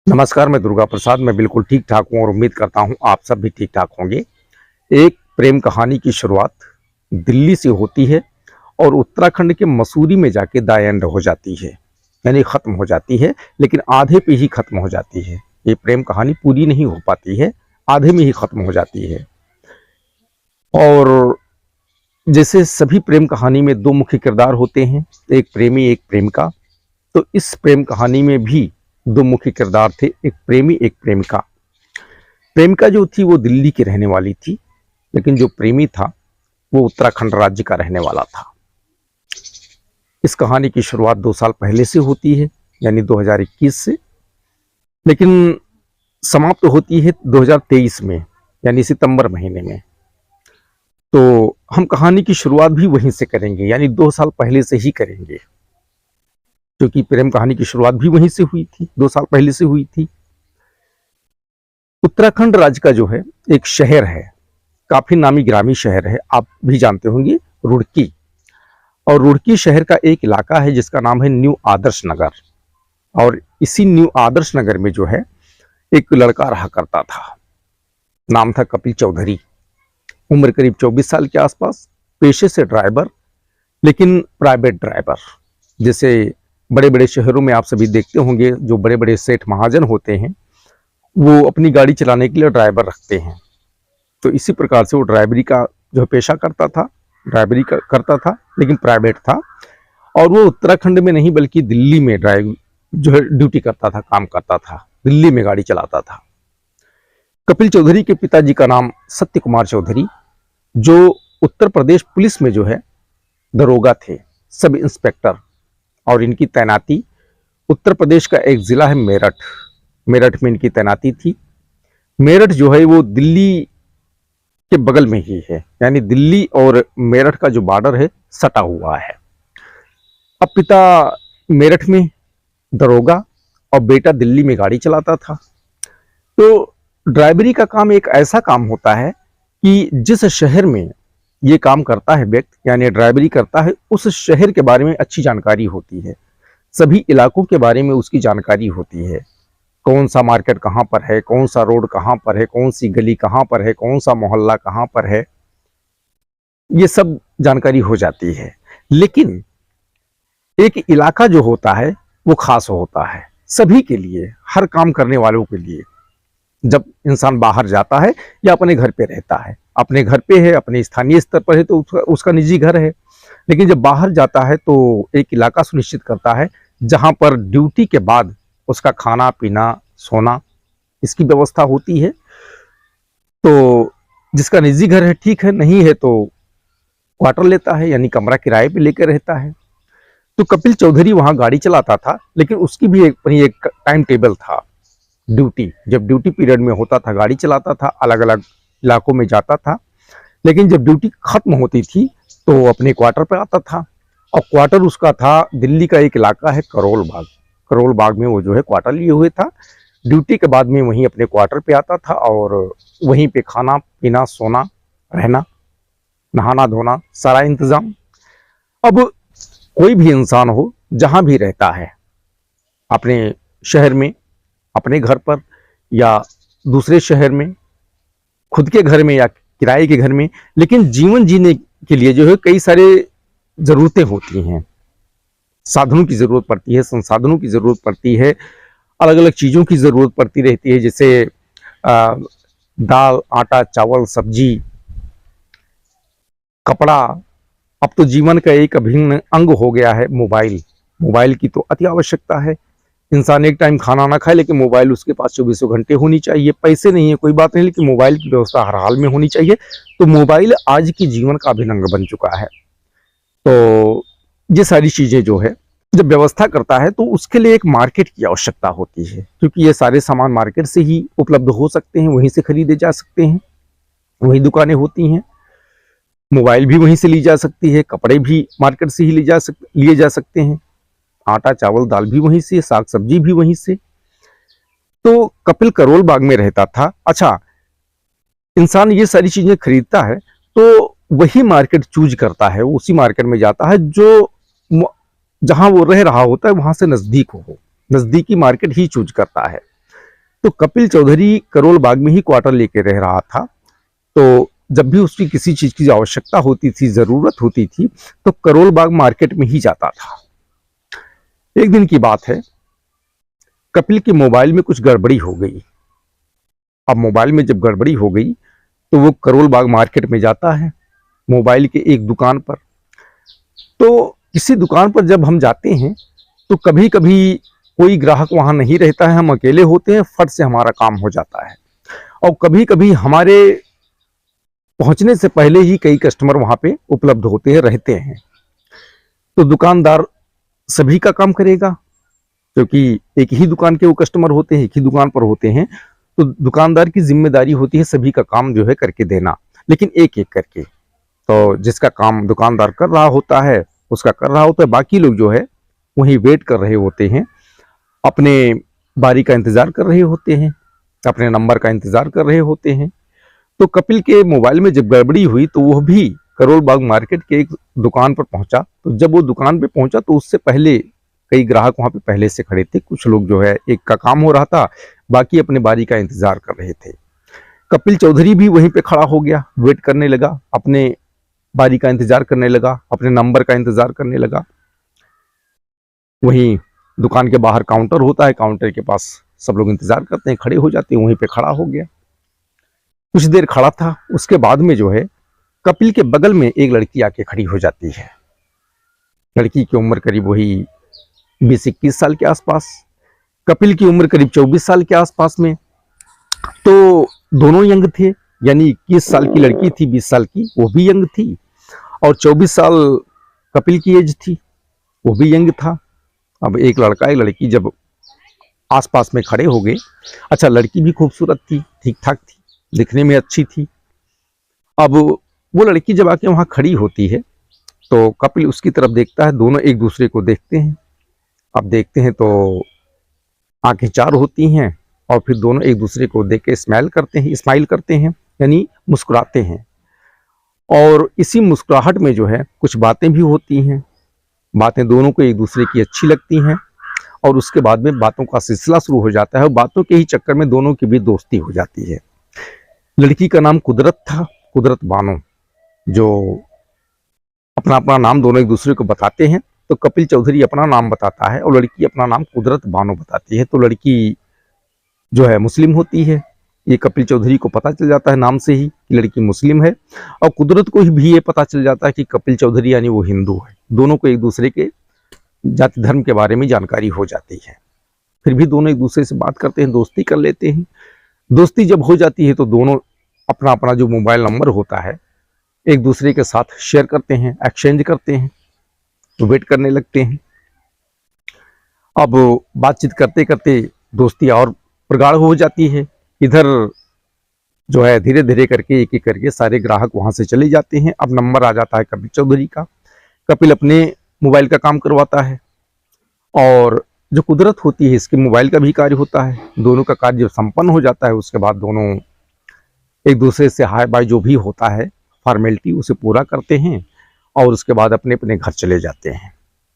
नमस्कार, मैं दुर्गा प्रसाद। मैं बिल्कुल ठीक ठाक हूँ और उम्मीद करता हूँ आप सब भी ठीक ठाक होंगे। एक प्रेम कहानी की शुरुआत दिल्ली से होती है और उत्तराखंड के मसूरी में जाके द एंड हो जाती है, यानी ख़त्म हो जाती है, लेकिन आधे पे ही ख़त्म हो जाती है। ये प्रेम कहानी पूरी नहीं हो पाती है, आधे में ही ख़त्म हो जाती है। और जैसे सभी प्रेम कहानी में दो मुख्य किरदार होते हैं, एक प्रेमी एक प्रेमिका। तो इस प्रेम कहानी में भी दो मुख्य किरदार थे, एक प्रेमी एक प्रेमिका। प्रेमिका जो थी वो दिल्ली की रहने वाली थी, लेकिन जो प्रेमी था वो उत्तराखंड राज्य का रहने वाला था। इस कहानी की शुरुआत 2 साल पहले से होती है, यानी 2021 से, लेकिन समाप्त होती है 2023 में, यानी सितंबर महीने में। तो हम कहानी की शुरुआत भी वहीं से करेंगे, यानी 2 साल पहले से ही करेंगे, क्योंकि प्रेम कहानी की शुरुआत भी वहीं से हुई थी, 2 साल पहले से हुई थी। उत्तराखंड राज्य का जो है एक शहर है, काफी नामी ग्रामी शहर है, आप भी जानते होंगे, रुड़की। और रुड़की शहर का एक इलाका है जिसका नाम है न्यू आदर्श नगर। और इसी न्यू आदर्श नगर में जो है एक लड़का रहा करता था, नाम था कपिल चौधरी। उम्र करीब 24 साल के आसपास, पेशे से ड्राइवर, लेकिन प्राइवेट ड्राइवर। जैसे बड़े बड़े शहरों में आप सभी देखते होंगे, जो बड़े बड़े सेठ महाजन होते हैं वो अपनी गाड़ी चलाने के लिए ड्राइवर रखते हैं। तो इसी प्रकार से वो ड्राइवरी का जो पेशा करता था, करता था, लेकिन प्राइवेट था। और वो उत्तराखंड में नहीं बल्कि दिल्ली में ड्राइव जो है ड्यूटी करता था, काम करता था, दिल्ली में गाड़ी चलाता था। कपिल चौधरी के पिताजी का नाम सत्य कुमार चौधरी, जो उत्तर प्रदेश पुलिस में जो है दरोगा थे, सब इंस्पेक्टर। और इनकी तैनाती उत्तर प्रदेश का एक जिला है मेरठ, मेरठ में इनकी तैनाती थी। मेरठ जो है वो दिल्ली के बगल में ही है, यानी दिल्ली और मेरठ का जो बॉर्डर है सटा हुआ है। अब पिता मेरठ में दरोगा और बेटा दिल्ली में गाड़ी चलाता था। तो ड्राइवरी का काम एक ऐसा काम होता है कि जिस शहर में ये काम करता है व्यक्ति, यानी ड्राइवरी करता है, उस शहर के बारे में अच्छी जानकारी होती है, सभी इलाकों के बारे में उसकी जानकारी होती है। कौन सा मार्केट कहाँ पर है, कौन सा रोड कहाँ पर है, कौन सी गली कहाँ पर है, कौन सा मोहल्ला कहाँ पर है, ये सब जानकारी हो जाती है। लेकिन एक इलाका जो होता है वो खास होता है सभी के लिए, हर काम करने वालों के लिए। जब इंसान बाहर जाता है या अपने घर पे रहता है, अपने घर पे है, अपने स्थानीय स्तर पर है तो उसका निजी घर है, लेकिन जब बाहर जाता है तो एक इलाका सुनिश्चित करता है जहां पर ड्यूटी के बाद उसका खाना पीना सोना इसकी व्यवस्था होती है। तो जिसका निजी घर है ठीक है, नहीं है तो क्वार्टर लेता है, यानी कमरा किराए पे लेकर रहता है। तो कपिल चौधरी वहां गाड़ी चलाता था, लेकिन उसकी भी एक टाइम टेबल था। ड्यूटी जब ड्यूटी पीरियड में होता था गाड़ी चलाता था, अलग अलग इलाकों में जाता था, लेकिन जब ड्यूटी खत्म होती थी तो अपने क्वार्टर पे आता था। और क्वार्टर उसका था दिल्ली का एक इलाका है करोल बाग, करोल बाग में वो जो है क्वार्टर लिए हुए था। ड्यूटी के बाद में वहीं अपने क्वार्टर पे आता था और वहीं पे खाना पीना सोना रहना नहाना धोना सारा इंतजाम। अब कोई भी इंसान हो जहां भी रहता है, अपने शहर में, अपने घर पर या दूसरे शहर में, खुद के घर में या किराए के घर में, लेकिन जीवन जीने के लिए जो है कई सारे जरूरतें होती हैं, साधनों की जरूरत पड़ती है, संसाधनों की जरूरत पड़ती है, अलग अलग चीजों की जरूरत पड़ती रहती है। जैसे दाल आटा चावल सब्जी कपड़ा। अब तो जीवन का एक अभिन्न अंग हो गया है मोबाइल। मोबाइल की तो अति आवश्यकता है। इंसान एक टाइम खाना ना खाए लेकिन मोबाइल उसके पास 24 घंटे होनी चाहिए। पैसे नहीं है कोई बात नहीं, लेकिन मोबाइल की व्यवस्था हर हाल में होनी चाहिए। तो मोबाइल आज की जीवन का अभिन्न अंग बन चुका है। तो ये सारी चीजें जो है जब व्यवस्था करता है तो उसके लिए एक मार्केट की आवश्यकता होती है, क्योंकि ये सारे सामान मार्केट से ही उपलब्ध हो सकते हैं, वहीं से खरीदे जा सकते हैं, वही दुकानें होती हैं। मोबाइल भी वहीं से ली जा सकती है, कपड़े भी मार्केट से ही लिए जा सकते हैं, आटा चावल दाल भी वहीं से, साग सब्जी भी वहीं से। तो कपिल करोल बाग में रहता था। अच्छा, इंसान ये सारी चीजें खरीदता है तो वही मार्केट चूज करता है, उसी मार्केट में जाता है जो जहां वो रह रहा होता है वहां से नजदीक हो, नजदीकी मार्केट ही चूज करता है। तो कपिल चौधरी करोल बाग में ही क्वार्टर लेके रह रहा था। तो जब भी उसकी किसी चीज की आवश्यकता होती थी, जरूरत होती थी, तो करोल बाग मार्केट में ही जाता था। एक दिन की बात है, कपिल के मोबाइल में कुछ गड़बड़ी हो गई। अब मोबाइल में जब गड़बड़ी हो गई तो वो करोल बाग मार्केट में जाता है, मोबाइल के एक दुकान पर। तो किसी दुकान पर जब हम जाते हैं तो कभी कभी कोई ग्राहक वहां नहीं रहता है, हम अकेले होते हैं, फट से हमारा काम हो जाता है। और कभी कभी हमारे पहुंचने से पहले ही कई कस्टमर वहां पे उपलब्ध होते हैं, रहते हैं। तो दुकानदार सभी का काम करेगा, क्योंकि एक ही दुकान के वो कस्टमर होते हैं, एक ही दुकान पर होते हैं। तो दुकानदार की जिम्मेदारी होती है सभी का काम जो है करके देना, लेकिन एक एक करके। तो जिसका काम दुकानदार कर रहा होता है उसका कर रहा होता है, बाकी लोग जो है वहीं वेट कर रहे होते हैं, अपने बारी का इंतजार कर रहे होते हैं, अपने नंबर का इंतजार कर रहे होते हैं। तो कपिल के मोबाइल में जब गड़बड़ी हुई तो वह भी करोल बाग मार्केट के एक दुकान पर पहुंचा। तो जब वो दुकान पे पहुंचा तो उससे पहले कई ग्राहक वहां पे पहले से खड़े थे। कुछ लोग जो है, एक का काम हो रहा था, बाकी अपने बारी का इंतजार कर रहे थे। कपिल चौधरी भी वहीं पे खड़ा हो गया, वेट करने लगा, अपने बारी का इंतजार करने लगा, अपने नंबर का इंतजार करने लगा। वहीं दुकान के बाहर काउंटर होता है, काउंटर के पास सब लोग इंतजार करते हैं, खड़े हो जाते हैं, वहीं पे खड़ा हो गया। कुछ देर खड़ा था, उसके बाद में जो है कपिल के बगल में एक लड़की आके खड़ी हो जाती है। लड़की की उम्र करीब वही 20-21 साल के आसपास, कपिल की उम्र करीब 24 साल के आसपास में। तो दोनों यंग थे, यानी 21 साल की लड़की थी, 20 साल की वो भी यंग थी, और 24 साल कपिल की एज थी, वो भी यंग था। अब एक लड़का एक लड़की जब आसपास में खड़े हो गए, अच्छा लड़की भी खूबसूरत थी, ठीक ठाक थी, दिखने में अच्छी थी। अब वो लड़की जब आके वहां खड़ी होती है तो कपिल उसकी तरफ देखता है, दोनों एक दूसरे को देखते हैं। अब देखते हैं तो आंखें चार होती हैं, और फिर दोनों एक दूसरे को देख के स्माइल करते हैं, यानी मुस्कुराते हैं। और इसी मुस्कुराहट में जो है कुछ बातें भी होती हैं, बातें दोनों को एक दूसरे की अच्छी लगती हैं, और उसके बाद में बातों का सिलसिला शुरू हो जाता है, और बातों के ही चक्कर में दोनों की भी दोस्ती हो जाती है। लड़की का नाम कुदरत था, कुदरत बानो, जो अपना अपना नाम दोनों एक दूसरे को बताते हैं। तो कपिल चौधरी अपना नाम बताता है और लड़की अपना नाम कुदरत बानो बताती है। तो लड़की जो है मुस्लिम होती है, ये कपिल चौधरी को पता चल जाता है नाम से ही कि लड़की मुस्लिम है, और कुदरत को भी ये पता चल जाता है कि कपिल चौधरी यानी वो हिंदू है। दोनों को एक दूसरे के जाति धर्म के बारे में जानकारी हो जाती है। फिर भी दोनों एक दूसरे से बात करते हैं, दोस्ती कर लेते हैं। दोस्ती जब हो जाती है तो दोनों अपना अपना जो मोबाइल नंबर होता है एक दूसरे के साथ शेयर करते हैं, एक्सचेंज करते हैं, तो वेट करने लगते हैं। अब बातचीत करते करते दोस्ती और प्रगाढ़ हो जाती है। इधर जो है धीरे धीरे करके एक एक करके सारे ग्राहक वहां से चले जाते हैं। अब नंबर आ जाता है कपिल चौधरी का, कपिल अपने मोबाइल का काम करवाता है, और जो कुदरत होती है इसके मोबाइल का भी कार्य होता है। दोनों का कार्य जब संपन्न हो जाता है उसके बाद दोनों एक दूसरे से हाय बाय जो भी होता है फॉर्मेलिटी उसे पूरा करते हैं, और उसके बाद अपने अपने घर चले जाते हैं।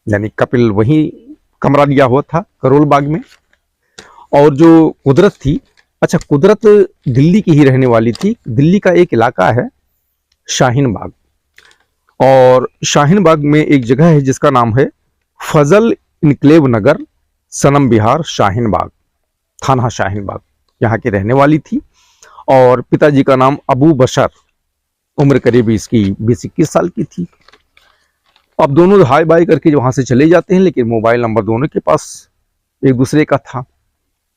यानी कपिल वहीं कमरा लिया हुआ था करोल बाग में, और जो कुदरत थी, अच्छा कुदरत दिल्ली की ही रहने वाली थी। दिल्ली का एक इलाका है शाहीन बाग, और शाहीन बाग में एक जगह है जिसका नाम है फजल इनक्लेव नगर, सनम विहार, शाहीन बाग, थाना शाहीन बाग, यहाँ की रहने वाली थी। और पिताजी का नाम अबू बशर, उम्र करीब इसकी 20-21 साल की थी। अब दोनों हाय बाय करके वहां से चले जाते हैं, लेकिन मोबाइल नंबर दोनों के पास एक दूसरे का था।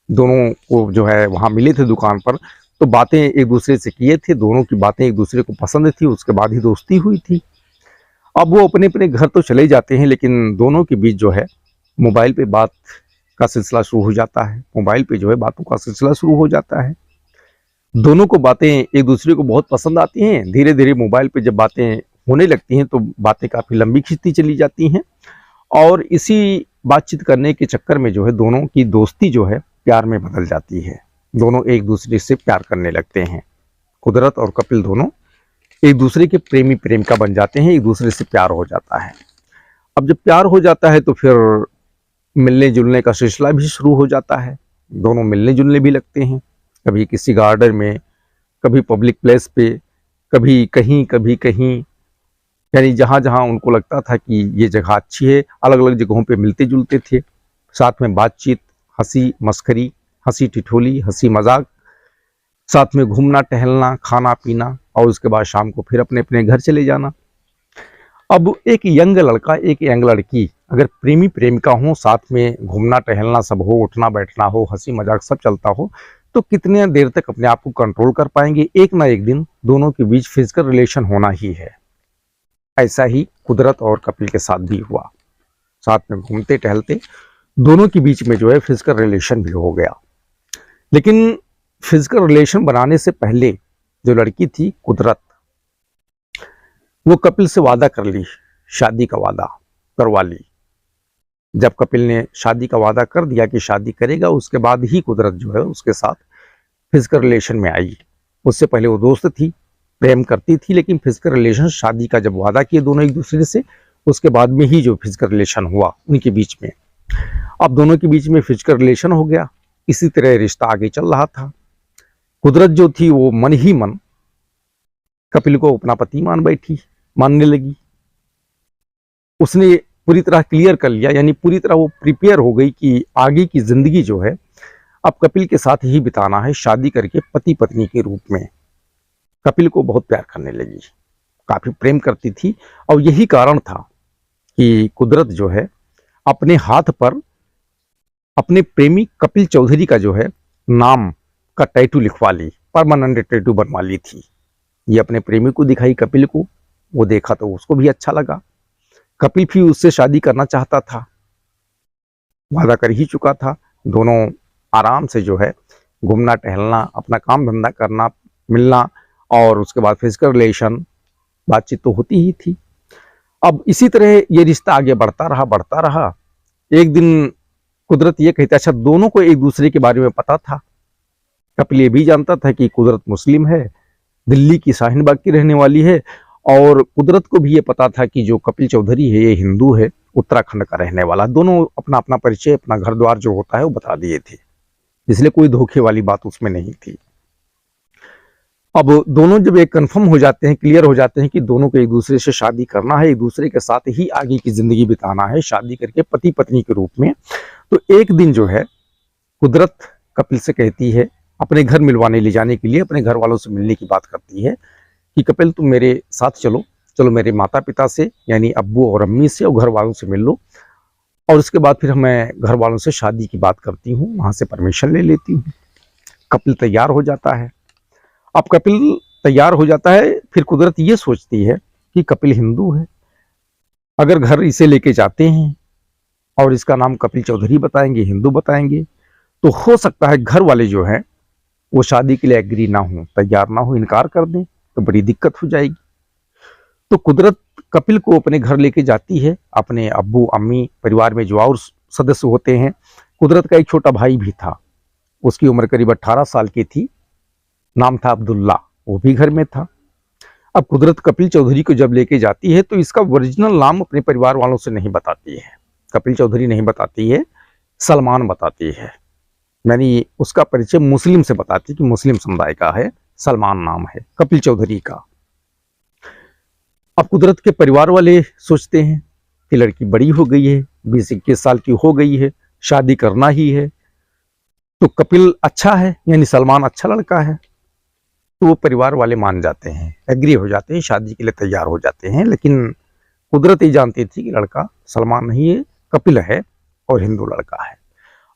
दोनों को जो है वहां मिले थे दुकान पर, तो बातें एक दूसरे से किए थे, दोनों की बातें एक दूसरे को पसंद थी, उसके बाद ही दोस्ती हुई थी। अब वो अपने अपने घर तो चले जाते हैं, लेकिन दोनों के बीच जो है मोबाइल पे बात का सिलसिला शुरू हो जाता है। मोबाइल पे जो है बातों का सिलसिला शुरू हो जाता है। दोनों को बातें एक दूसरे को बहुत पसंद आती हैं। धीरे धीरे मोबाइल पे जब बातें होने लगती हैं तो बातें काफ़ी लंबी खिंचती चली जाती हैं, और इसी बातचीत करने के चक्कर में जो है दोनों की दोस्ती जो है प्यार में बदल जाती है। दोनों एक दूसरे से प्यार करने लगते हैं। कुदरत और कपिल दोनों एक दूसरे के प्रेमी प्रेमिका बन जाते हैं, एक दूसरे से प्यार हो जाता है। अब जब प्यार हो जाता है तो फिर मिलने जुलने का सिलसिला भी शुरू हो जाता है। दोनों मिलने जुलने भी लगते हैं, कभी किसी गार्डन में, कभी पब्लिक प्लेस पे, कभी कहीं, यानी जहाँ जहाँ उनको लगता था कि ये जगह अच्छी है, अलग अलग जगहों पे मिलते जुलते थे। साथ में बातचीत, हंसी मस्करी, हंसी ठिठोली, हंसी मजाक, साथ में घूमना टहलना, खाना पीना, और उसके बाद शाम को फिर अपने अपने घर चले जाना। अब एक यंग लड़का, एक यंग लड़की अगर प्रेमी प्रेमिका हो, साथ में घूमना टहलना सब हो, उठना बैठना हो, हंसी मजाक सब चलता हो, तो कितने देर तक अपने आप को कंट्रोल कर पाएंगे। एक ना एक दिन दोनों के बीच फिजिकल रिलेशन होना ही है। ऐसा ही कुदरत और कपिल के साथ भी हुआ। साथ में घूमते टहलते दोनों के बीच में जो है फिजिकल रिलेशन भी हो गया। लेकिन फिजिकल रिलेशन बनाने से पहले जो लड़की थी कुदरत, वो कपिल से वादा कर ली, शादी का वादा करवा ली। जब कपिल ने शादी का वादा कर दिया कि शादी करेगा, उसके बाद ही कुदरत जो है उसके साथ फिजिकल रिलेशन में आई। उससे पहले वो दोस्त थी, प्रेम करती थी, लेकिन फिजिकल रिलेशन, शादी का जब वादा किए दोनों एक दूसरे से, उसके बाद में ही जो फिजिकल रिलेशन हुआ उनके बीच में। अब दोनों के बीच में फिजिकल रिलेशन हो गया, इसी तरह रिश्ता आगे चल रहा था। कुदरत जो थी वो मन ही मन कपिल को अपना पति मानने लगी। उसने पूरी तरह क्लियर कर लिया, यानी पूरी तरह वो प्रिपेयर हो गई कि आगे की जिंदगी जो है अब कपिल के साथ ही बिताना है, शादी करके पति पत्नी के रूप में। कपिल को बहुत प्यार करने लगी, काफी प्रेम करती थी, और यही कारण था कि कुदरत जो है अपने हाथ पर अपने प्रेमी कपिल चौधरी का जो है नाम का टैटू लिखवा ली, परमानेंट टैटू बनवा ली थी। ये अपने प्रेमी को दिखाई कपिल को, वो देखा तो उसको भी अच्छा लगा। कपिल भी उससे शादी करना चाहता था, वादा कर ही चुका था। दोनों आराम से जो है घूमना टहलना, अपना काम धंधा करना, मिलना, और उसके बाद फिजिकल रिलेशन, बातचीत तो होती ही थी। अब इसी तरह ये रिश्ता आगे बढ़ता रहा। एक दिन कुदरत ये कहती, अच्छा दोनों को एक दूसरे के बारे में पता था। कपिल ये भी जानता था कि कुदरत मुस्लिम है, दिल्ली की शाहीन बाग की रहने वाली है, और कुदरत को भी ये पता था कि जो कपिल चौधरी है ये हिंदू है, उत्तराखंड का रहने वाला। दोनों अपना अपना परिचय, अपना घर द्वार जो होता है वो बता दिए थे, इसलिए कोई धोखे वाली बात उसमें नहीं थी। अब दोनों जब एक कंफर्म हो जाते हैं, क्लियर हो जाते हैं कि दोनों को एक दूसरे से शादी करना है, एक दूसरे के साथ ही आगे की जिंदगी बिताना है, शादी करके पति पत्नी के रूप में, तो एक दिन जो है कुदरत कपिल से कहती है, अपने घर मिलवाने ले जाने के लिए अपने घर वालों से मिलने की बात करती है कि कपिल तुम मेरे साथ चलो, मेरे माता पिता से यानी अब्बू और अम्मी से और घर वालों से मिल लो, और उसके बाद फिर मैं घर वालों से शादी की बात करती हूँ, वहां से परमिशन ले लेती हूँ। कपिल तैयार हो जाता है। अब कपिल तैयार हो जाता है, फिर कुदरत ये सोचती है कि कपिल हिंदू है, अगर घर इसे लेके जाते हैं और इसका नाम कपिल चौधरी बताएंगे, हिंदू बताएंगे, तो हो सकता है घर वाले जो है वो शादी के लिए एग्री ना हो, तैयार ना हो, इनकार कर दें, तो बड़ी दिक्कत हो जाएगी। तो कुदरत कपिल को अपने घर लेके जाती है। अपने अब्बू अम्मी, परिवार में जो और सदस्य होते हैं, कुदरत का एक छोटा भाई भी था, उसकी उम्र करीब 18 साल की थी, नाम था अब्दुल्ला, वो भी घर में था। अब कुदरत कपिल चौधरी को जब लेके जाती है तो इसका ओरिजिनल नाम अपने परिवार वालों से नहीं बताती है, कपिल चौधरी नहीं बताती है, सलमान बताती है। यानी उसका परिचय मुस्लिम से बताती है कि मुस्लिम समुदाय का है, सलमान नाम है कपिल चौधरी का। अब कुदरत के परिवार वाले सोचते हैं कि लड़की बड़ी हो गई है, 20-21 साल की हो गई है, शादी करना ही है, तो कपिल अच्छा है, यानी सलमान अच्छा लड़का है, तो वो परिवार वाले मान जाते हैं, एग्री हो जाते हैं, शादी के लिए तैयार हो जाते हैं। लेकिन कुदरत ये जानती थी कि लड़का सलमान नहीं है, कपिल है और हिंदू लड़का है।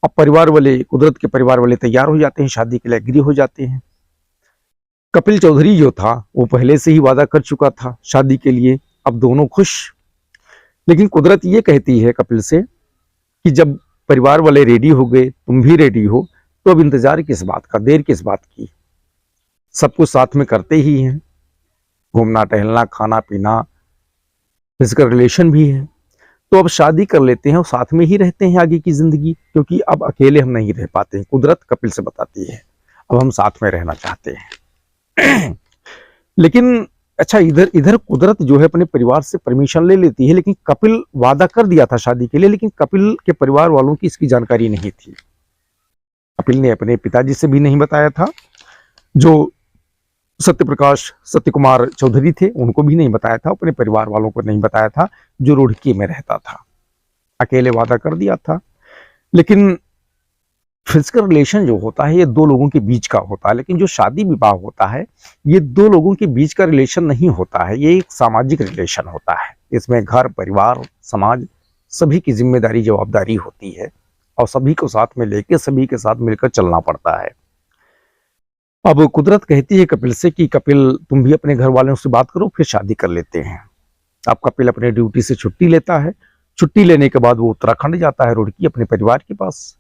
अब परिवार वाले, कुदरत के परिवार वाले तैयार हो जाते हैं, शादी के लिए एग्री हो जाते हैं। कपिल चौधरी जो था वो पहले से ही वादा कर चुका था शादी के लिए, अब दोनों खुश। लेकिन कुदरत ये कहती है कपिल से कि जब परिवार वाले रेडी हो गए, तुम भी रेडी हो, तो अब इंतजार किस बात का, देर किस बात की, सब कुछ साथ में करते ही हैं, घूमना टहलना, खाना पीना, फिजिकल रिलेशन भी है, तो अब शादी कर लेते हैं और साथ में ही रहते हैं आगे की जिंदगी, क्योंकि अब अकेले हम नहीं रह पाते हैं। कुदरत कपिल से बताती है अब हम साथ में रहना चाहते हैं। लेकिन अच्छा, इधर कुदरत जो है अपने परिवार से परमिशन ले लेती है, लेकिन कपिल वादा कर दिया था शादी के लिए, लेकिन कपिल के परिवार वालों की इसकी जानकारी नहीं थी। कपिल ने अपने पिताजी से भी नहीं बताया था, जो सत्यप्रकाश सत्यकुमार चौधरी थे उनको भी नहीं बताया था, अपने परिवार वालों को नहीं बताया था, जो रुड़की में रहता था। अकेले वादा कर दिया था। लेकिन फिजिकल रिलेशन जो होता है ये दो लोगों के बीच का होता है, लेकिन जो शादी विवाह होता है ये दो लोगों के बीच का रिलेशन नहीं होता है, ये एक सामाजिक रिलेशन होता है। इसमें घर परिवार समाज सभी की जिम्मेदारी जवाबदारी होती है और सभी को साथ में लेके सभी के साथ मिलकर चलना पड़ता है। अब कुदरत कहती है कपिल से कि कपिल तुम भी अपने घर वालों से बात करो, फिर शादी कर लेते हैं। अब कपिल अपने ड्यूटी से छुट्टी लेता है। छुट्टी लेने के बाद वो उत्तराखंड जाता है, रुड़की, अपने परिवार के पास।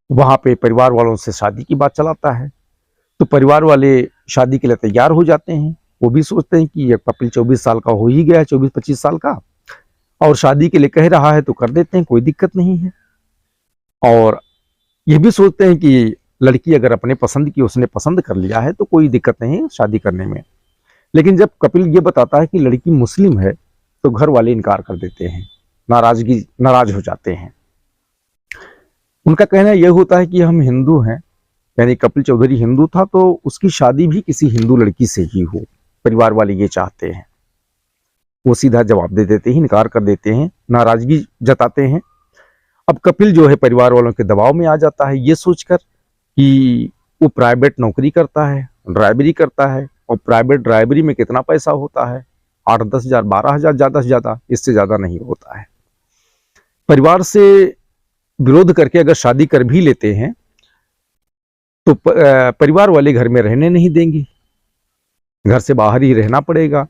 वहां पे परिवार वालों से शादी की बात चलाता है, तो परिवार वाले शादी के लिए तैयार हो जाते हैं। वो भी सोचते हैं कि ये कपिल 24 साल का हो ही गया है, 24-25 साल का, और शादी के लिए कह रहा है तो कर देते हैं, कोई दिक्कत नहीं है। और ये भी सोचते हैं कि लड़की अगर अपने पसंद की उसने पसंद कर लिया है तो कोई दिक्कत नहीं है शादी करने में। लेकिन जब कपिल ये बताता है कि लड़की मुस्लिम है तो घर वाले इनकार कर देते हैं, नाराज हो जाते हैं। उनका कहना यह होता है कि हम हिंदू हैं, यानी कपिल चौधरी हिंदू था तो उसकी शादी भी किसी हिंदू लड़की से ही हो, परिवार वाले ये चाहते हैं। वो सीधा जवाब दे देते हैं, इनकार कर देते हैं, नाराजगी जताते हैं। अब कपिल जो है परिवार वालों के दबाव में आ जाता है, ये सोचकर कि वो प्राइवेट नौकरी करता है, ड्राइवरी करता है, और प्राइवेट ड्राइवरी में कितना पैसा होता है, 8-10 हजार 12 हजार, ज्यादा से ज्यादा, इससे ज्यादा नहीं होता है। परिवार से विरोध करके अगर शादी कर भी लेते हैं तो परिवार वाले घर में रहने नहीं देंगे, घर से बाहर ही रहना पड़ेगा।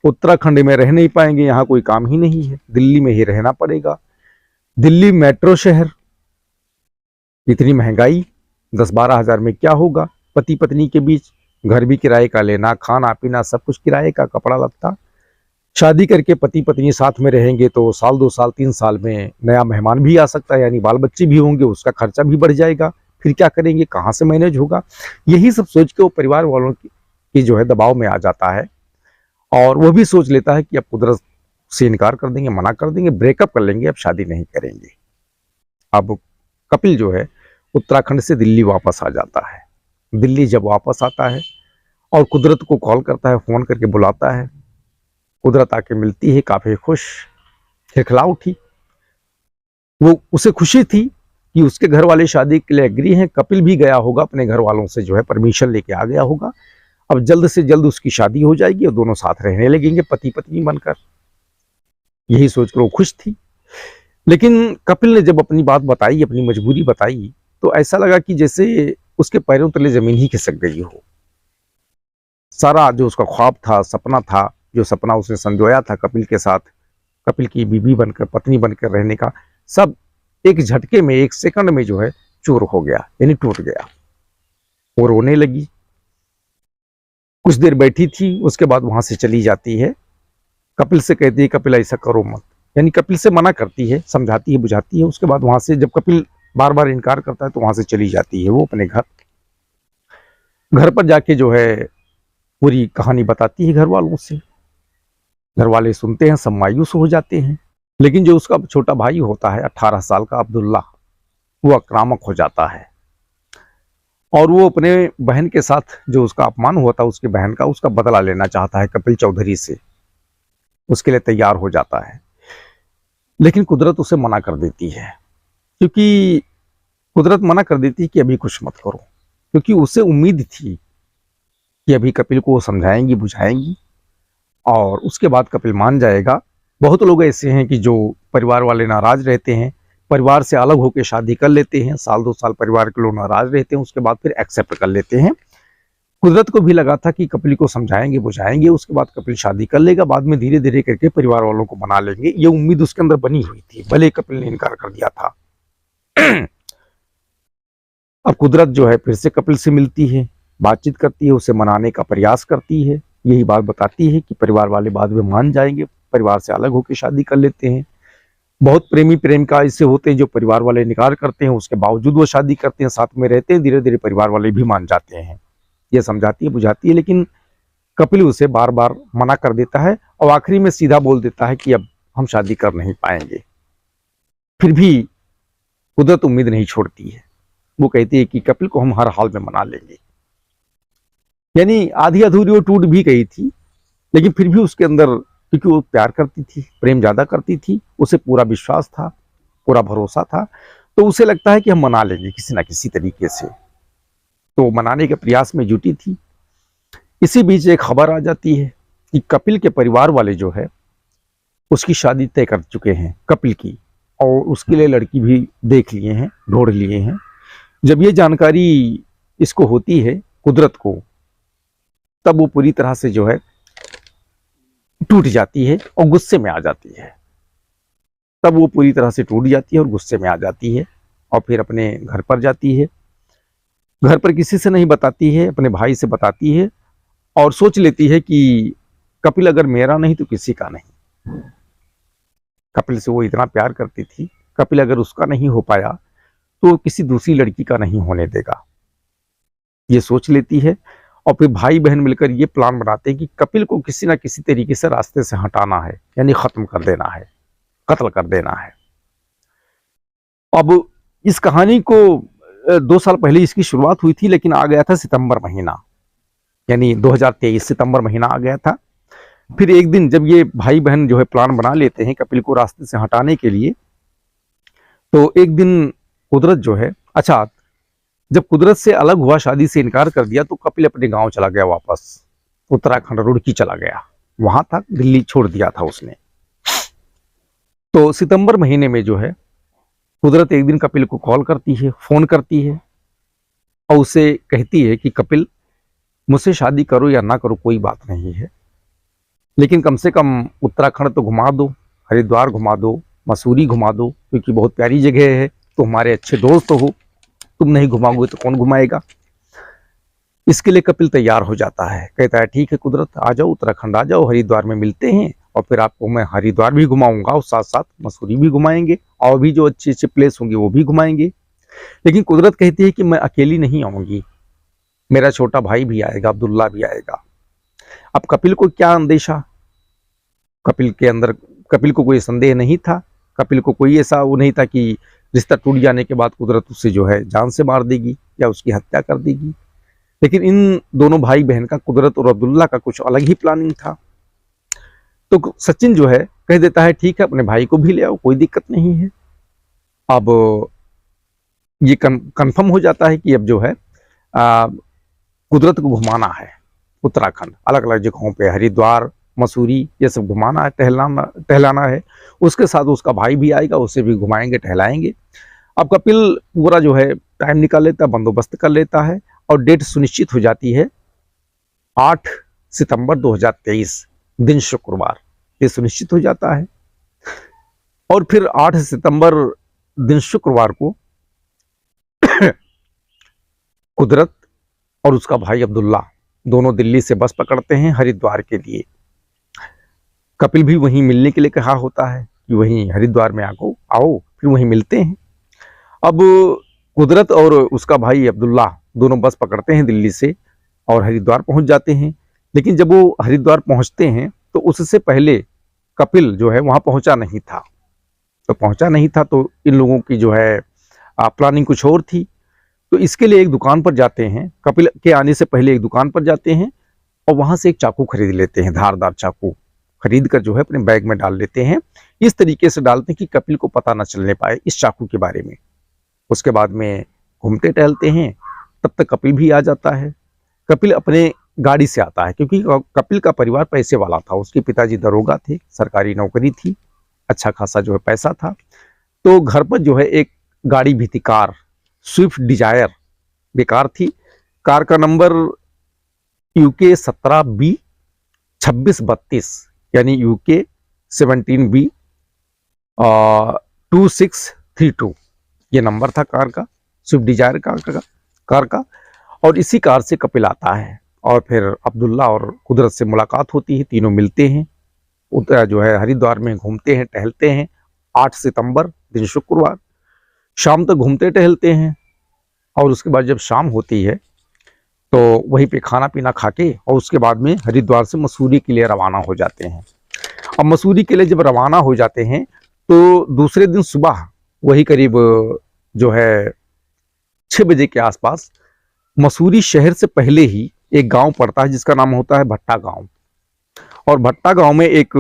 उत्तराखंड में रह नहीं पाएंगे, यहाँ कोई काम ही नहीं है, दिल्ली में ही रहना पड़ेगा। दिल्ली मेट्रो शहर, इतनी महंगाई, 10-12 हजार में क्या होगा पति पत्नी के बीच। घर भी किराए का लेना, खाना पीना सब कुछ किराए का, कपड़ा लत्ता। शादी करके पति पत्नी साथ में रहेंगे तो साल 2 साल 3 साल में नया मेहमान भी आ सकता है, यानी बाल बच्चे भी होंगे, उसका खर्चा भी बढ़ जाएगा, फिर क्या करेंगे, कहाँ से मैनेज होगा। यही सब सोच के वो परिवार वालों की जो है दबाव में आ जाता है। और वो भी सोच लेता है कि अब कुदरत से इनकार कर देंगे, मना कर देंगे, ब्रेकअप कर लेंगे, अब शादी नहीं करेंगे। अब कपिल जो है उत्तराखंड से दिल्ली वापस आ जाता है। दिल्ली जब वापस आता है और कुदरत को कॉल करता है, फोन करके बुलाता है। कुदरत आके मिलती है, काफी खुश, खिलखिला उठी। वो उसे खुशी थी कि उसके घर वाले शादी के लिए एग्री हैं। कपिल भी गया होगा अपने घर वालों से जो है परमिशन लेके आ गया होगा। अब जल्द से जल्द उसकी शादी हो जाएगी और दोनों साथ रहने लगेंगे पति पत्नी बनकर, यही सोचकर वो खुश थी। लेकिन कपिल ने जब अपनी बात बताई, अपनी मजबूरी बताई, तो ऐसा लगा कि जैसे उसके पैरों तले जमीन ही खिसक गई हो। सारा जो उसका ख्वाब था, सपना था, जो सपना उसने संजोया था कपिल के साथ, कपिल की बीवी बनकर, पत्नी बनकर रहने का, सब एक झटके में, एक सेकंड में जो है चूर हो गया, यानी टूट गया। वो रोने लगी, कुछ देर बैठी थी, उसके बाद वहां से चली जाती है। कपिल से कहती है कपिल ऐसा करो मत, यानी कपिल से मना करती है, समझाती है, बुझाती है। उसके बाद वहां से जब कपिल बार बार इनकार करता है तो वहां से चली जाती है वो अपने घर। घर पर जाके जो है पूरी कहानी बताती है घर वालों से। घर वाले सुनते हैं, सब मायूस हो जाते हैं। लेकिन जो उसका छोटा भाई होता है 18 साल का अब्दुल्ला, वो आक्रामक हो जाता है और वो अपने बहन के साथ जो उसका अपमान हुआ था, उसकी बहन का, उसका बदला लेना चाहता है कपिल चौधरी से। उसके लिए तैयार हो जाता है, लेकिन कुदरत उसे मना कर देती है। क्योंकि कुदरत मना कर देती है कि अभी कुछ मत करो, क्योंकि उसे उम्मीद थी कि अभी कपिल को समझाएंगी, बुझाएंगी और उसके बाद कपिल मान जाएगा। बहुत लोग ऐसे हैं कि जो परिवार वाले नाराज रहते हैं, परिवार से अलग होकर शादी कर लेते हैं, साल 2 साल परिवार के लोग नाराज रहते हैं, उसके बाद फिर एक्सेप्ट कर लेते हैं। कुदरत को भी लगा था कि कपिल को समझाएंगे, बुझाएंगे, उसके बाद कपिल शादी कर लेगा, बाद में धीरे धीरे करके परिवार वालों को मना लेंगे। ये उम्मीद उसके अंदर बनी हुई थी, भले कपिल ने इनकार कर दिया था। अब कुदरत जो है फिर से कपिल से मिलती है, बातचीत करती है, उसे मनाने का प्रयास करती है, यही बात बताती है कि परिवार वाले बाद में मान जाएंगे, परिवार से अलग होकर शादी कर लेते हैं। बहुत प्रेमी प्रेमिका ऐसे होते हैं जो परिवार वाले इनकार करते हैं, उसके बावजूद वो शादी करते हैं, साथ में रहते हैं, धीरे धीरे परिवार वाले भी मान जाते हैं। ये समझाती है, बुझाती है, लेकिन कपिल उसे बार बार मना कर देता है और आखिरी में सीधा बोल देता है कि अब हम शादी कर नहीं पाएंगे। फिर भी कुदरत उम्मीद नहीं छोड़ती है। वो कहती है कि कपिल को हम हर हाल में मना लेंगे। यानी आधी अधूरी वो टूट भी गई थी, लेकिन फिर भी उसके अंदर, क्योंकि वो प्यार करती थी, प्रेम ज्यादा करती थी, उसे पूरा विश्वास था, पूरा भरोसा था, तो उसे लगता है कि हम मना लेंगे किसी ना किसी तरीके से। तो मनाने के प्रयास में जुटी थी। इसी बीच एक खबर आ जाती है कि कपिल के परिवार वाले जो है उसकी शादी तय कर चुके हैं, कपिल की, और उसके लिए लड़की भी देख लिए हैं, ढूंढ लिए हैं। जब ये जानकारी इसको होती है, कुदरत को, तब वो पूरी तरह से जो है टूट जाती है और गुस्से में आ जाती है। तब वो पूरी तरह से टूट जाती है और गुस्से में आ जाती है, और फिर अपने घर पर जाती है। घर पर किसी से नहीं बताती है, अपने भाई से बताती है, और सोच लेती है कि कपिल अगर मेरा नहीं तो किसी का नहीं। कपिल से वो इतना प्यार करती थी, कपिल अगर उसका नहीं हो पाया तो किसी दूसरी लड़की का नहीं होने देगा, ये सोच लेती है। और फिर भाई बहन मिलकर ये प्लान बनाते हैं कि कपिल को किसी ना किसी तरीके से रास्ते से हटाना है, यानी खत्म कर देना है, कत्ल कर देना है। अब इस कहानी को 2 साल पहले इसकी शुरुआत हुई थी, लेकिन आ गया था सितंबर महीना, यानी 2023 सितंबर महीना आ गया था। फिर एक दिन जब ये भाई बहन जो है प्लान बना लेते हैं कपिल को रास्ते से हटाने के लिए, तो एक दिन कुदरत जो है, अच्छा, जब कुदरत से अलग हुआ, शादी से इनकार कर दिया, तो कपिल अपने गांव चला गया वापस, उत्तराखंड रुड़की चला गया। वहां तक दिल्ली छोड़ दिया था उसने। तो सितंबर महीने में जो है कुदरत एक दिन कपिल को कॉल करती है, फोन करती है, और उसे कहती है कि कपिल, मुझसे शादी करो या ना करो कोई बात नहीं है, लेकिन कम से कम उत्तराखंड तो घुमा दो, हरिद्वार घुमा दो, मसूरी घुमा दो, क्योंकि बहुत प्यारी जगह है, तो हमारे अच्छे दोस्त हो, तुम नहीं घुमाओगे तो कौन घुमाएगा। इसके लिए कपिल तैयार हो जाता है, कहता है ठीक है कुदरत, आ जाओ उत्तराखंड, आ जाओ, हरिद्वार में मिलते हैं, और फिर आपको मैं हरिद्वार भी घुमाऊंगा और साथ साथ मसूरी भी घुमाएंगे, और भी जो अच्छे अच्छे प्लेस होंगे वो भी घुमाएंगे। लेकिन कुदरत कहती है कि मैं अकेली नहीं आऊंगी, मेरा छोटा भाई भी आएगा, अब्दुल्ला भी आएगा। अब कपिल को क्या अंदेशा, कपिल के अंदर, कपिल को कोई संदेह नहीं था, कपिल को कोई ऐसा वो नहीं था कि रिश्ता टूट जाने के बाद कुदरत उससे जो है जान से मार देगी या उसकी हत्या कर देगी। लेकिन इन दोनों भाई बहन का, कुदरत और अब्दुल्ला का, कुछ अलग ही प्लानिंग था। तो सचिन जो है कह देता है ठीक है, अपने भाई को भी ले आओ, कोई दिक्कत नहीं है। अब ये कंफर्म हो जाता है कि अब जो है कुदरत को घुमाना है उत्तराखंड, अलग अलग जगहों पे, हरिद्वार, मसूरी, ये सब घुमाना है, टहलाना है। उसके साथ उसका भाई भी आएगा, उसे भी घुमाएंगे, टहलाएंगे। अब कपिल पूरा जो है टाइम निकाल लेता है, बंदोबस्त कर लेता है, और डेट सुनिश्चित हो जाती है 8 सितंबर 2023, दिन शुक्रवार, ये सुनिश्चित हो जाता है। और फिर 8 सितंबर दिन शुक्रवार को कुदरत और उसका भाई अब्दुल्ला दोनों दिल्ली से बस पकड़ते हैं हरिद्वार के लिए। कपिल भी वहीं मिलने के लिए कहा होता है कि वहीं हरिद्वार में आओ, फिर वहीं मिलते हैं। अब कुदरत और उसका भाई अब्दुल्ला दोनों बस पकड़ते हैं दिल्ली से और हरिद्वार पहुंच जाते हैं। लेकिन जब वो हरिद्वार पहुंचते हैं तो उससे पहले कपिल जो है वहां पहुंचा नहीं था। तो इन लोगों की जो है प्लानिंग कुछ और थी। तो इसके लिए एक दुकान पर जाते हैं, कपिल के आने से पहले एक दुकान पर जाते हैं और वहां से एक चाकू खरीद लेते हैं, धारदार चाकू खरीद कर जो है अपने बैग में डाल लेते हैं। इस तरीके से डालते हैं कि कपिल को पता न चलने पाए इस चाकू के बारे में। उसके बाद में घूमते टहलते हैं, तब तक कपिल भी आ जाता है। कपिल अपने गाड़ी से आता है क्योंकि कपिल का परिवार पैसे वाला था, उसके पिताजी दरोगा थे, सरकारी नौकरी थी, अच्छा खासा जो है पैसा था। तो घर पर जो है एक गाड़ी भी थी, कार, स्विफ्ट डिजायर बेकार थी। कार का नंबर UK 17B 2632, यानी UK 17B 2632 ये नंबर था कार का, स्विफ्ट डिजायर कार का। और इसी कार से कपिल आता है और फिर अब्दुल्ला और कुदरत से मुलाकात होती है, तीनों मिलते हैं, जो है हरिद्वार में घूमते हैं, टहलते हैं। 8 सितंबर दिन शुक्रवार शाम तक घूमते टहलते हैं और उसके बाद जब शाम होती है तो वहीं पे खाना पीना खा के और उसके बाद में हरिद्वार से मसूरी के लिए रवाना हो जाते हैं। अब मसूरी के लिए जब रवाना हो जाते हैं तो दूसरे दिन सुबह वही करीब जो है 6 बजे के आसपास मसूरी शहर से पहले ही एक गांव पड़ता है जिसका नाम होता है भट्टा गांव। और भट्टा गांव में एक